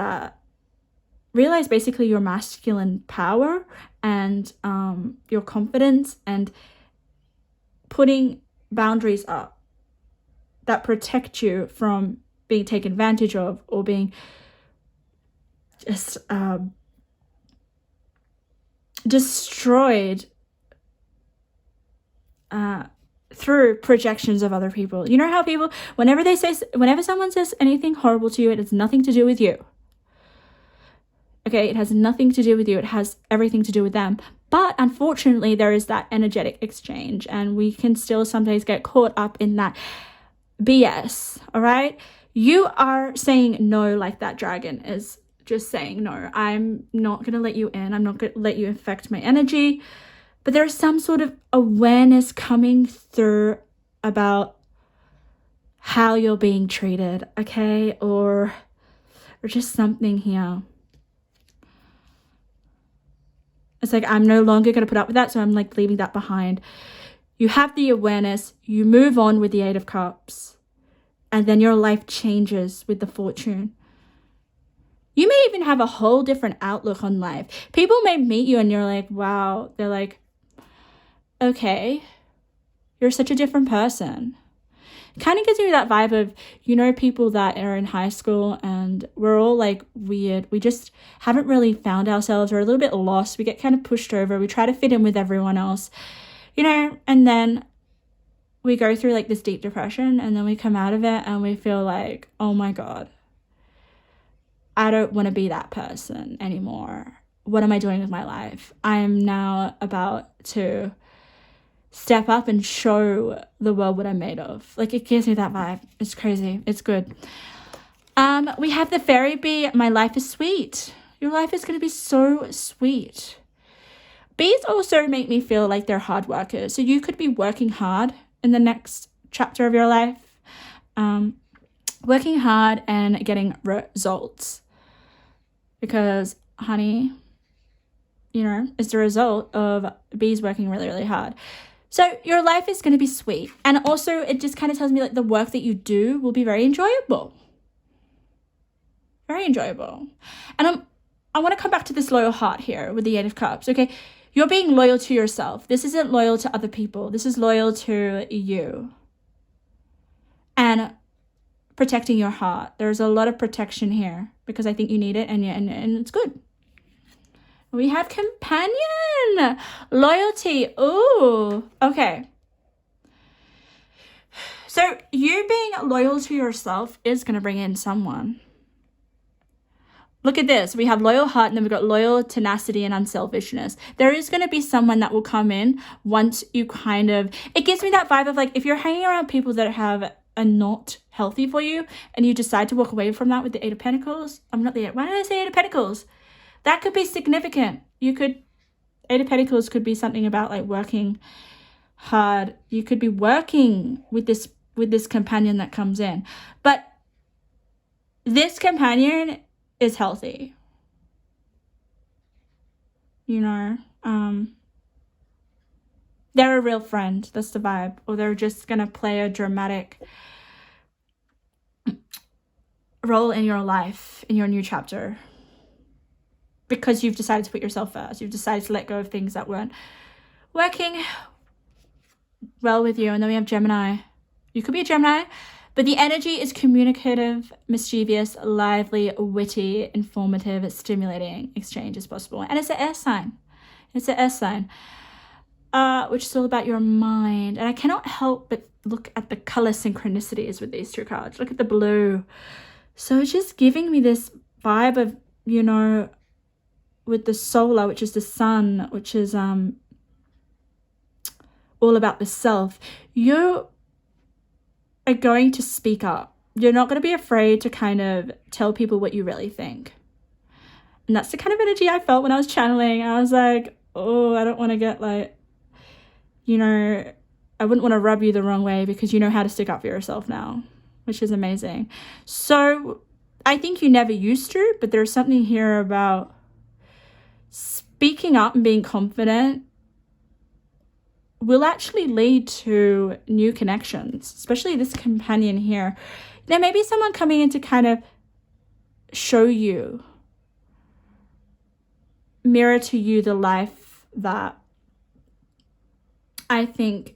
basically your masculine power and your confidence, and putting boundaries up that protect you from being taken advantage of or being just destroyed through projections of other people. You know how people, whenever someone says anything horrible to you, it has nothing to do with you. Okay, it has nothing to do with you. It has everything to do with them. But unfortunately, there is that energetic exchange, and we can still sometimes get caught up in that BS. All right, you are saying no, like that dragon is just saying no. I'm not going to let you in. I'm not going to let you affect my energy. But there's some sort of awareness coming through about how you're being treated, okay? Or just something here. It's like, I'm no longer going to put up with that, so I'm like leaving that behind. You have the awareness, you move on with the Eight of Cups, and then your life changes with the Fortune. You may even have a whole different outlook on life. People may meet you and you're like, wow, they're like, okay, you're such a different person. Kind of gives me that vibe of, you know, people that are in high school and we're all like weird. We just haven't really found ourselves. We're a little bit lost. We get kind of pushed over. We try to fit in with everyone else, you know, and then we go through like this deep depression, and then we come out of it and we feel like, oh my God, I don't want to be that person anymore. What am I doing with my life? I'm now about to step up and show the world what I'm made of. Like, it gives me that vibe. It's crazy. It's good. We have the fairy bee. My life is sweet. Your life is going to be so sweet. Bees also make me feel like they're hard workers. So you could be working hard in the next chapter of your life. Working hard and getting results. Because, honey, you know, it's the result of bees working really, really hard. So your life is going to be sweet. And also it just kind of tells me like the work that you do will be very enjoyable. Very enjoyable. And I want to come back to this loyal heart here with the Eight of Cups. Okay, you're being loyal to yourself. This isn't loyal to other people. This is loyal to you. And protecting your heart. There's a lot of protection here because I think you need it, and it's good. We have companion, loyalty. Ooh, okay. So you being loyal to yourself is going to bring in someone. Look at this. We have loyal heart, and then we've got loyal tenacity and unselfishness. There is going to be someone that will come in once you kind of, it gives me that vibe of like, if you're hanging around people that are not healthy for you, and you decide to walk away from that with the Eight of Pentacles. Why did I say Eight of Pentacles? That could be significant. Eight of Pentacles could be something about like working hard. You could be working with this companion that comes in. But this companion is healthy. They're a real friend. That's the vibe. Or they're just going to play a dramatic role in your life, in your new chapter. Because you've decided to put yourself first. You've decided to let go of things that weren't working well with you. And then we have Gemini. You could be a Gemini, but the energy is communicative, mischievous, lively, witty, informative, stimulating. Exchange is possible. And it's an air sign. Which is all about your mind. And I cannot help but look at the color synchronicities with these two cards. Look at the blue. So it's just giving me this vibe of, with the solar, which is the sun, which is all about the self. You are going to speak up. You're not going to be afraid to kind of tell people what you really think. And that's the kind of energy I felt when I was channeling. I was like, oh, I don't want to get like, I wouldn't want to rub you the wrong way, because you know how to stick up for yourself now, which is amazing. So I think you never used to, but there's something here about speaking up and being confident will actually lead to new connections, especially this companion here. There may be someone coming in to kind of show you, mirror to you the life that I think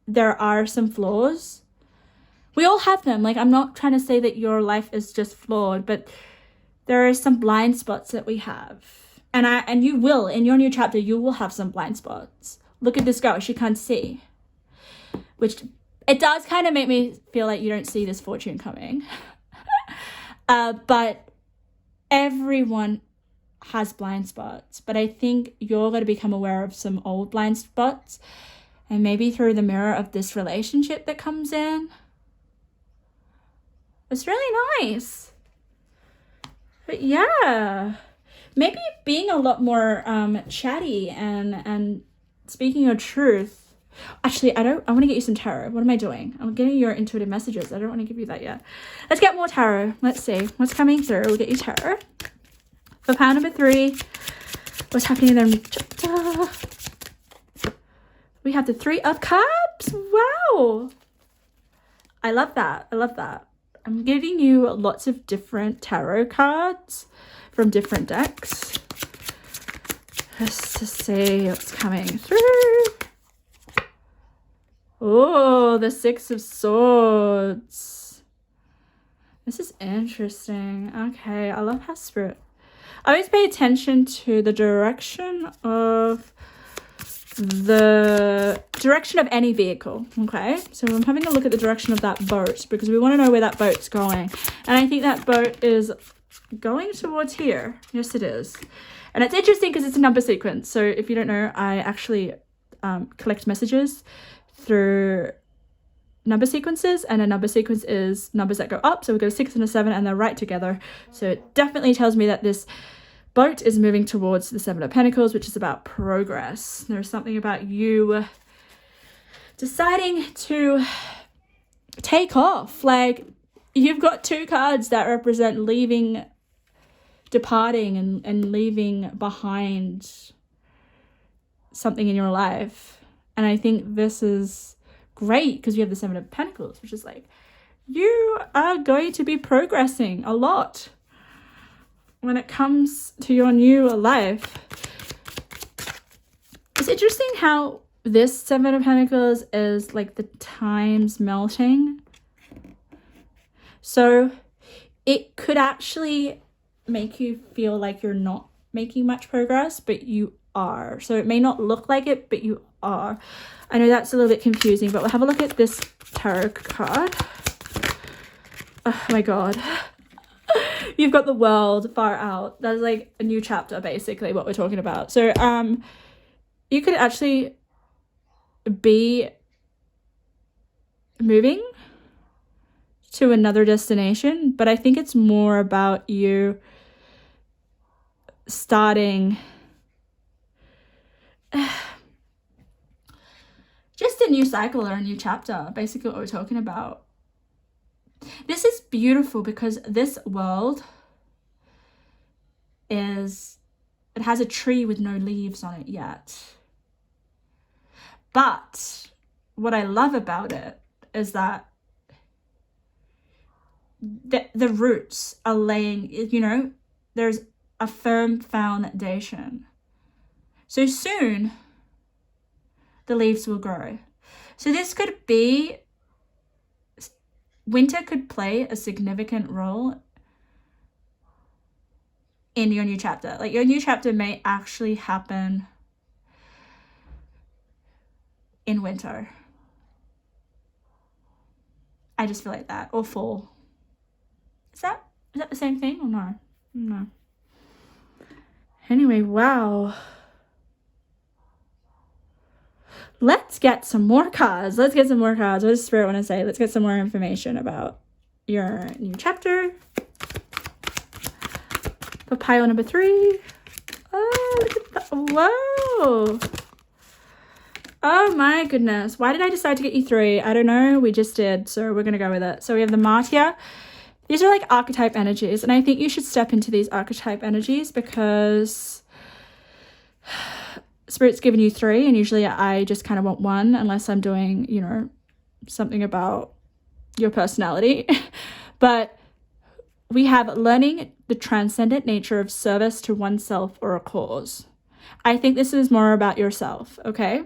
there are some flaws. We all have them. Like, I'm not trying to say that your life is just flawed, but there are some blind spots that we have. And you will, in your new chapter, you will have some blind spots. Look at this girl, she can't see. Which, it does kind of make me feel like you don't see this fortune coming. But everyone has blind spots. But I think you're going to become aware of some old blind spots. And maybe through the mirror of this relationship that comes in. It's really nice. But yeah, maybe being a lot more chatty and speaking your truth. Actually, I want to get you some tarot. What am I doing? I'm getting your intuitive messages. I don't want to give you that yet. Let's get more tarot. Let's see what's coming through. We'll get you tarot. For pile number 3, what's happening in their new chapter? We have the 3 of Cups. Wow. I love that. I'm giving you lots of different tarot cards from different decks. Just to see what's coming through. Oh, the 6 of Swords. This is interesting. Okay, I love how Spirit. I always pay attention to the direction of any vehicle. Okay, so I'm having a look at the direction of that boat because we want to know where that boat's going. And I think that boat is going towards here. Yes, it is. And it's interesting because it's a number sequence. So if you don't know, I actually collect messages through number sequences, and a number sequence is numbers that go up. So we go 6 and a 7 and they're right together. So it definitely tells me that this boat is moving towards the 7 of Pentacles, which is about progress. There's something about you deciding to take off. Like, you've got 2 cards that represent leaving, departing, and leaving behind something in your life. And I think this is great because you have the 7 of Pentacles, which is like, you are going to be progressing a lot when it comes to your new life. It's interesting how this 7 of Pentacles is like the times melting. So it could actually make you feel like you're not making much progress, but you are. So it may not look like it, but you are. I know that's a little bit confusing, but we'll have a look at this tarot card. Oh my God. You've got the world far out. That's like a new chapter, basically, what we're talking about. So you could actually be moving to another destination, but I think it's more about you starting just a new cycle or a new chapter, basically what we're talking about. This is beautiful because this world it has a tree with no leaves on it yet. But what I love about it is that the roots are laying, there's a firm foundation. So soon the leaves will grow. So this could be, winter could play a significant role in your new chapter. Like your new chapter may actually happen in winter. I just feel like that. Or fall. Is that the same thing or no? No. Anyway, wow. Let's get some more cards. What does Spirit want to say? Let's get some more information about your new chapter. For pile number 3. Oh, look at that. Whoa. Oh my goodness. Why did I decide to get you 3? I don't know. We just did. So we're going to go with it. So we have the Martyr. These are like archetype energies. And I think you should step into these archetype energies because Spirit's given you 3. And usually I just kind of want 1 unless I'm doing, something about your personality. But we have learning the transcendent nature of service to oneself or a cause. I think this is more about yourself, okay?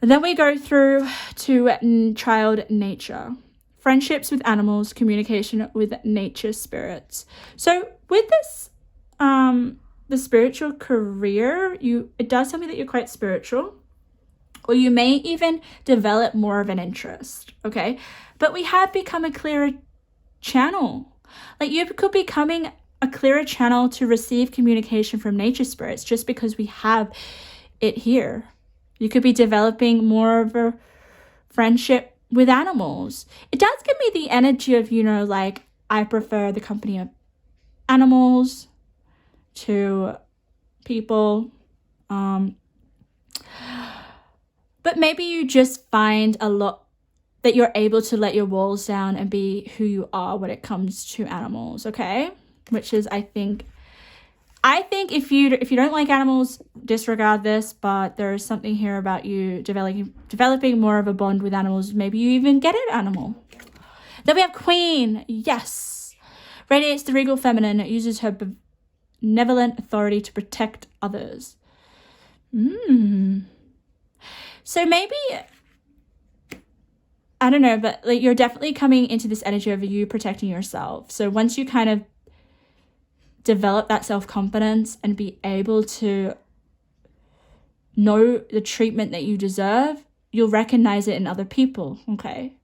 And then we go through to child nature. Friendships with animals, communication with nature spirits. So with this, the spiritual career, it does tell me that you're quite spiritual. Or you may even develop more of an interest, okay? But we have become a clearer channel. Like you could be becoming a clearer channel to receive communication from nature spirits just because we have it here. You could be developing more of a friendship with animals. It does give me the energy of, like I prefer the company of animals to people. But maybe you just find a lot that you're able to let your walls down and be who you are when it comes to animals, okay? Which is, I think if you don't like animals, disregard this, but there is something here about you developing more of a bond with animals. Maybe you even get an animal. Then we have Queen. Yes. Radiates the regal feminine. It uses her benevolent authority to protect others. So maybe, I don't know, but like you're definitely coming into this energy of you protecting yourself. So once you kind of develop that self-confidence and be able to know the treatment that you deserve, you'll recognize it in other people, okay?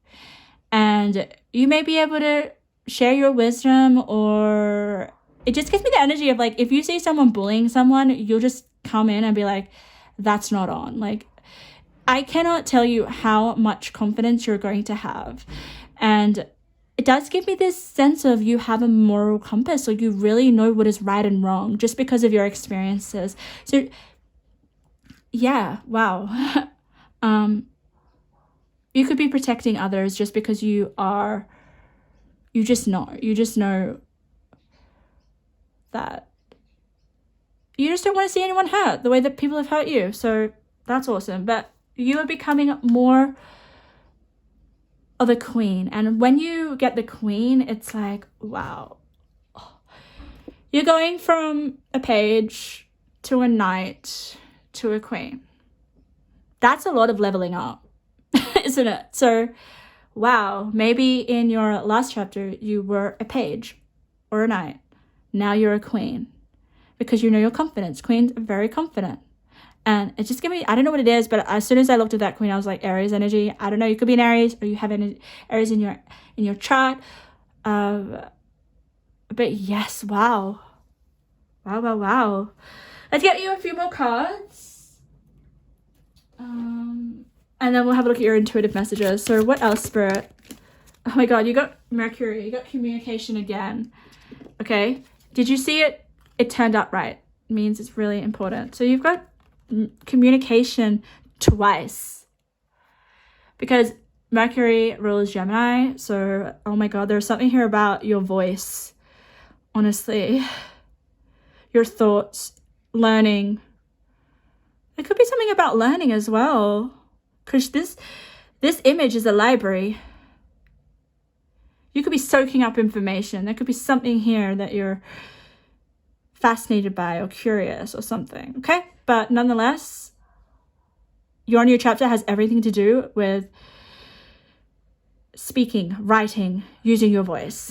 And you may be able to share your wisdom, or it just gives me the energy of like, if you see someone bullying someone, you'll just come in and be like, that's not on. Like, I cannot tell you how much confidence you're going to have. And it does give me this sense of you have a moral compass, or you really know what is right and wrong just because of your experiences. So yeah, wow. You could be protecting others just because you just know that you just don't want to see anyone hurt the way that people have hurt you. So that's awesome. But you are becoming more of a queen. And when you get the queen, it's like, wow. You're going from a page to a knight to a queen. That's a lot of leveling up, isn't it? So, wow, maybe in your last chapter you were a page or a knight. Now you're a queen because you know your confidence. Queens are very confident. And it just gave me, I don't know what it is, but as soon as I looked at that queen, I was like, Aries energy. I don't know, you could be an Aries or you have an Aries in your chart. But yes, wow. Wow. Let's get you a few more cards. And then we'll have a look at your intuitive messages. So what else, Spirit? Oh my God, you got Mercury. You got communication again. Okay. Did you see it? It turned out right. It means it's really important. So you've got communication twice. Because Mercury rules Gemini. So, oh my God, there's something here about your voice. Honestly. Your thoughts. Learning. It could be something about learning as well. Because this image is a library. You could be soaking up information. There could be something here that you're fascinated by or curious or something. Okay? But nonetheless, your new chapter has everything to do with speaking, writing, using your voice.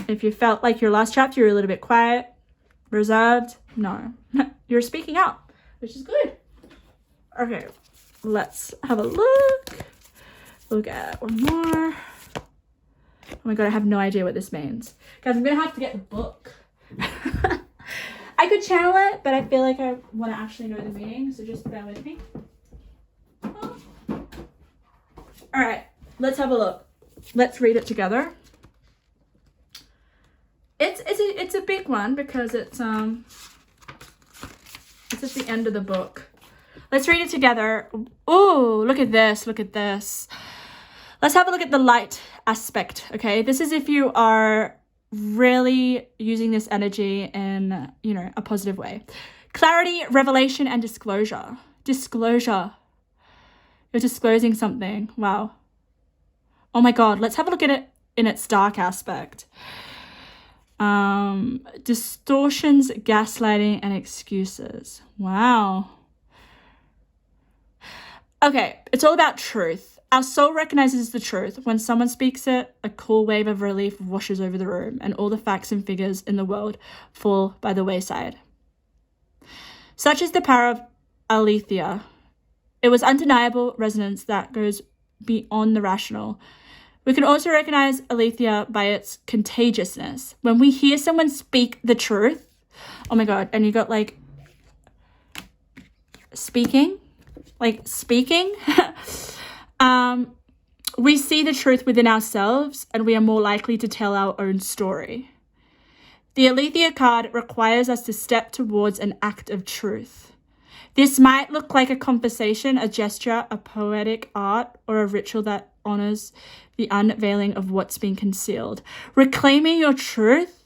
If you felt like your last chapter, you're a little bit quiet, reserved, no. You're speaking out, which is good. Okay, let's have a look. Look at one more. Oh my God, I have no idea what this means. Guys, I'm going to have to get the book. I could channel it, but I feel like I want to actually know the meaning, so just bear with me. Oh. All right, let's have a look. Let's read it together. It's a big one because it's at the end of the book. Let's read it together. Oh, look at this. Look at this. Let's have a look at the light aspect, okay? This is if you are really using this energy in, a positive way. Clarity, revelation, and disclosure. Disclosure. You're disclosing something. Wow. Oh my God. Let's have a look at it in its dark aspect. Distortions, gaslighting, and excuses. Wow. Okay, it's all about truth. Our soul recognizes the truth. When someone speaks it, a cool wave of relief washes over the room, and all the facts and figures in the world fall by the wayside. Such is the power of Aletheia. It was undeniable resonance that goes beyond the rational. We can also recognize Aletheia by its contagiousness. When we hear someone speak the truth, oh my God, and you got speaking, we see the truth within ourselves and we are more likely to tell our own story. The Aletheia card requires us to step towards an act of truth. This might look like a conversation, a gesture, a poetic art, or a ritual that honors the unveiling of what's been concealed. Reclaiming your truth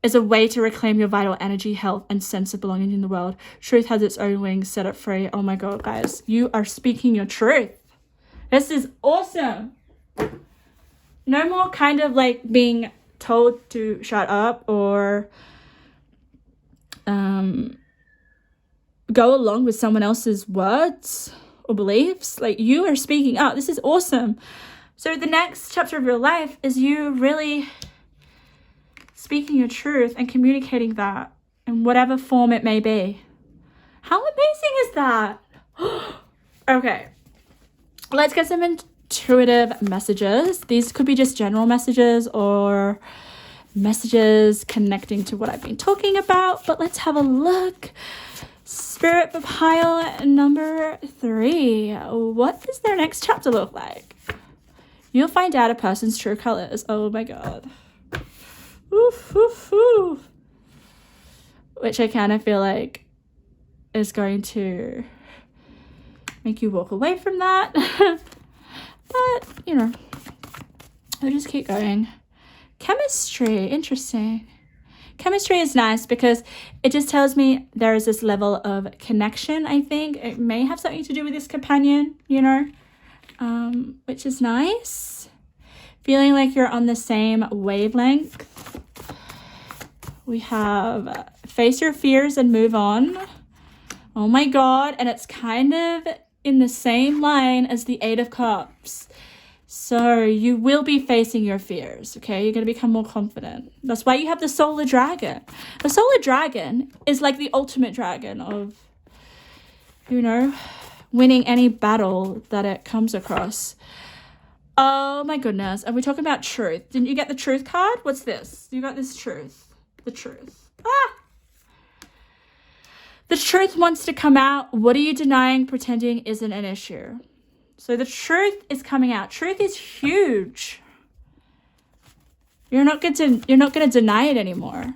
is a way to reclaim your vital energy, health, and sense of belonging in the world. Truth has its own wings, set it free. Oh my God, guys, you are speaking your truth. This is awesome. No more kind of being told to shut up or go along with someone else's words or beliefs. You are speaking up. This is awesome. So the next chapter of your life is you really speaking your truth and communicating that in whatever form it may be. How amazing is that? Okay, let's get some intuitive messages. These could be just general messages or messages connecting to what I've been talking about, but let's have a look. Spirit for pile number 3. What does their next chapter look like? You'll find out a person's true colors. Oh my God. Oof, oof, oof. Which I kind of feel like is going to make you walk away from that. But, we'll just keep going. Chemistry, interesting. Chemistry is nice because it just tells me there is this level of connection, I think. It may have something to do with this companion, which is nice. Feeling like you're on the same wavelength. We have face your fears and move on. Oh my God. And it's kind of in the same line as the Eight of Cups. So you will be facing your fears, okay? You're going to become more confident. That's why you have the Solar Dragon. The Solar Dragon is like the ultimate dragon of, you know, winning any battle that it comes across. Oh my goodness. Are we talking about truth? Didn't you get the truth card? What's this? You got this truth. The truth. Ah! The truth wants to come out. What are you denying, pretending isn't an issue? So the truth is coming out. Truth is huge. You're not going to deny it anymore.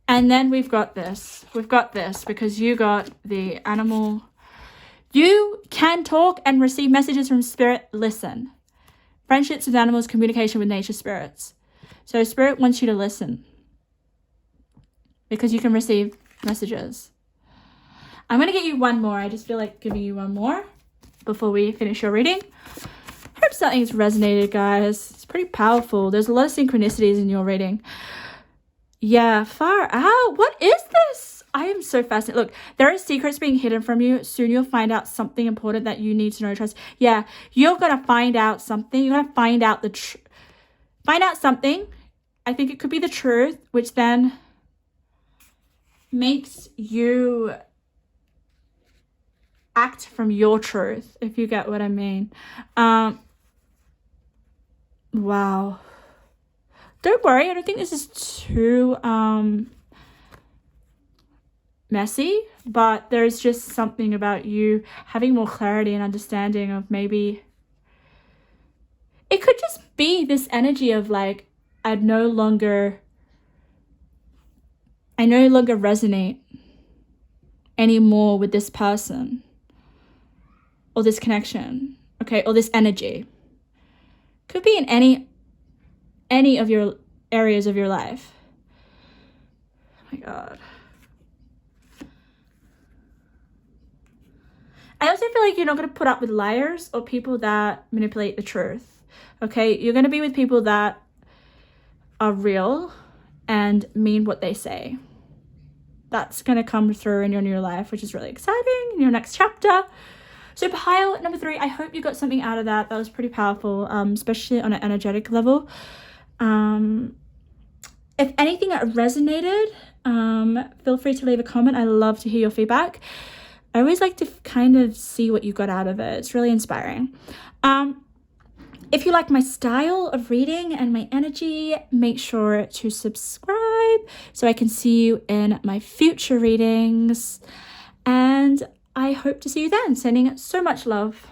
And then we've got this. We've got this because you got the animal. You can talk and receive messages from spirit. Listen. Friendships with animals, communication with nature spirits. So spirit wants you to listen because you can receive messages. I'm going to get you one more. I just feel like giving you one more before we finish your reading. Hope something's resonated, guys. It's pretty powerful. There's a lot of synchronicities in your reading. Yeah, far out. What is this? I am so fascinated. Look, there are secrets being hidden from you. Soon you'll find out something important that you need to know. Trust. Yeah, you're going to find out something. You're going to find out find out something. I think it could be the truth, which then makes you act from your truth, if you get what I mean. Wow. Don't worry, I don't think this is too messy, but there's just something about you having more clarity and understanding of maybe it could just be this energy of like, I no longer resonate anymore with this person or this connection, okay, or this energy. Could be in any of your areas of your life. Oh my God. I also feel like you're not going to put up with liars or people that manipulate the truth, okay? You're going to be with people that are real and mean what they say. That's going to come through in your new life, which is really exciting in your next chapter. So pile number 3, I hope you got something out of that. That was pretty powerful, especially on an energetic level. If anything resonated, feel free to leave a comment. I love to hear your feedback. I always like to kind of see what you got out of it. It's really inspiring. If you like my style of reading and my energy, make sure to subscribe so I can see you in my future readings. And I hope to see you then. Sending so much love.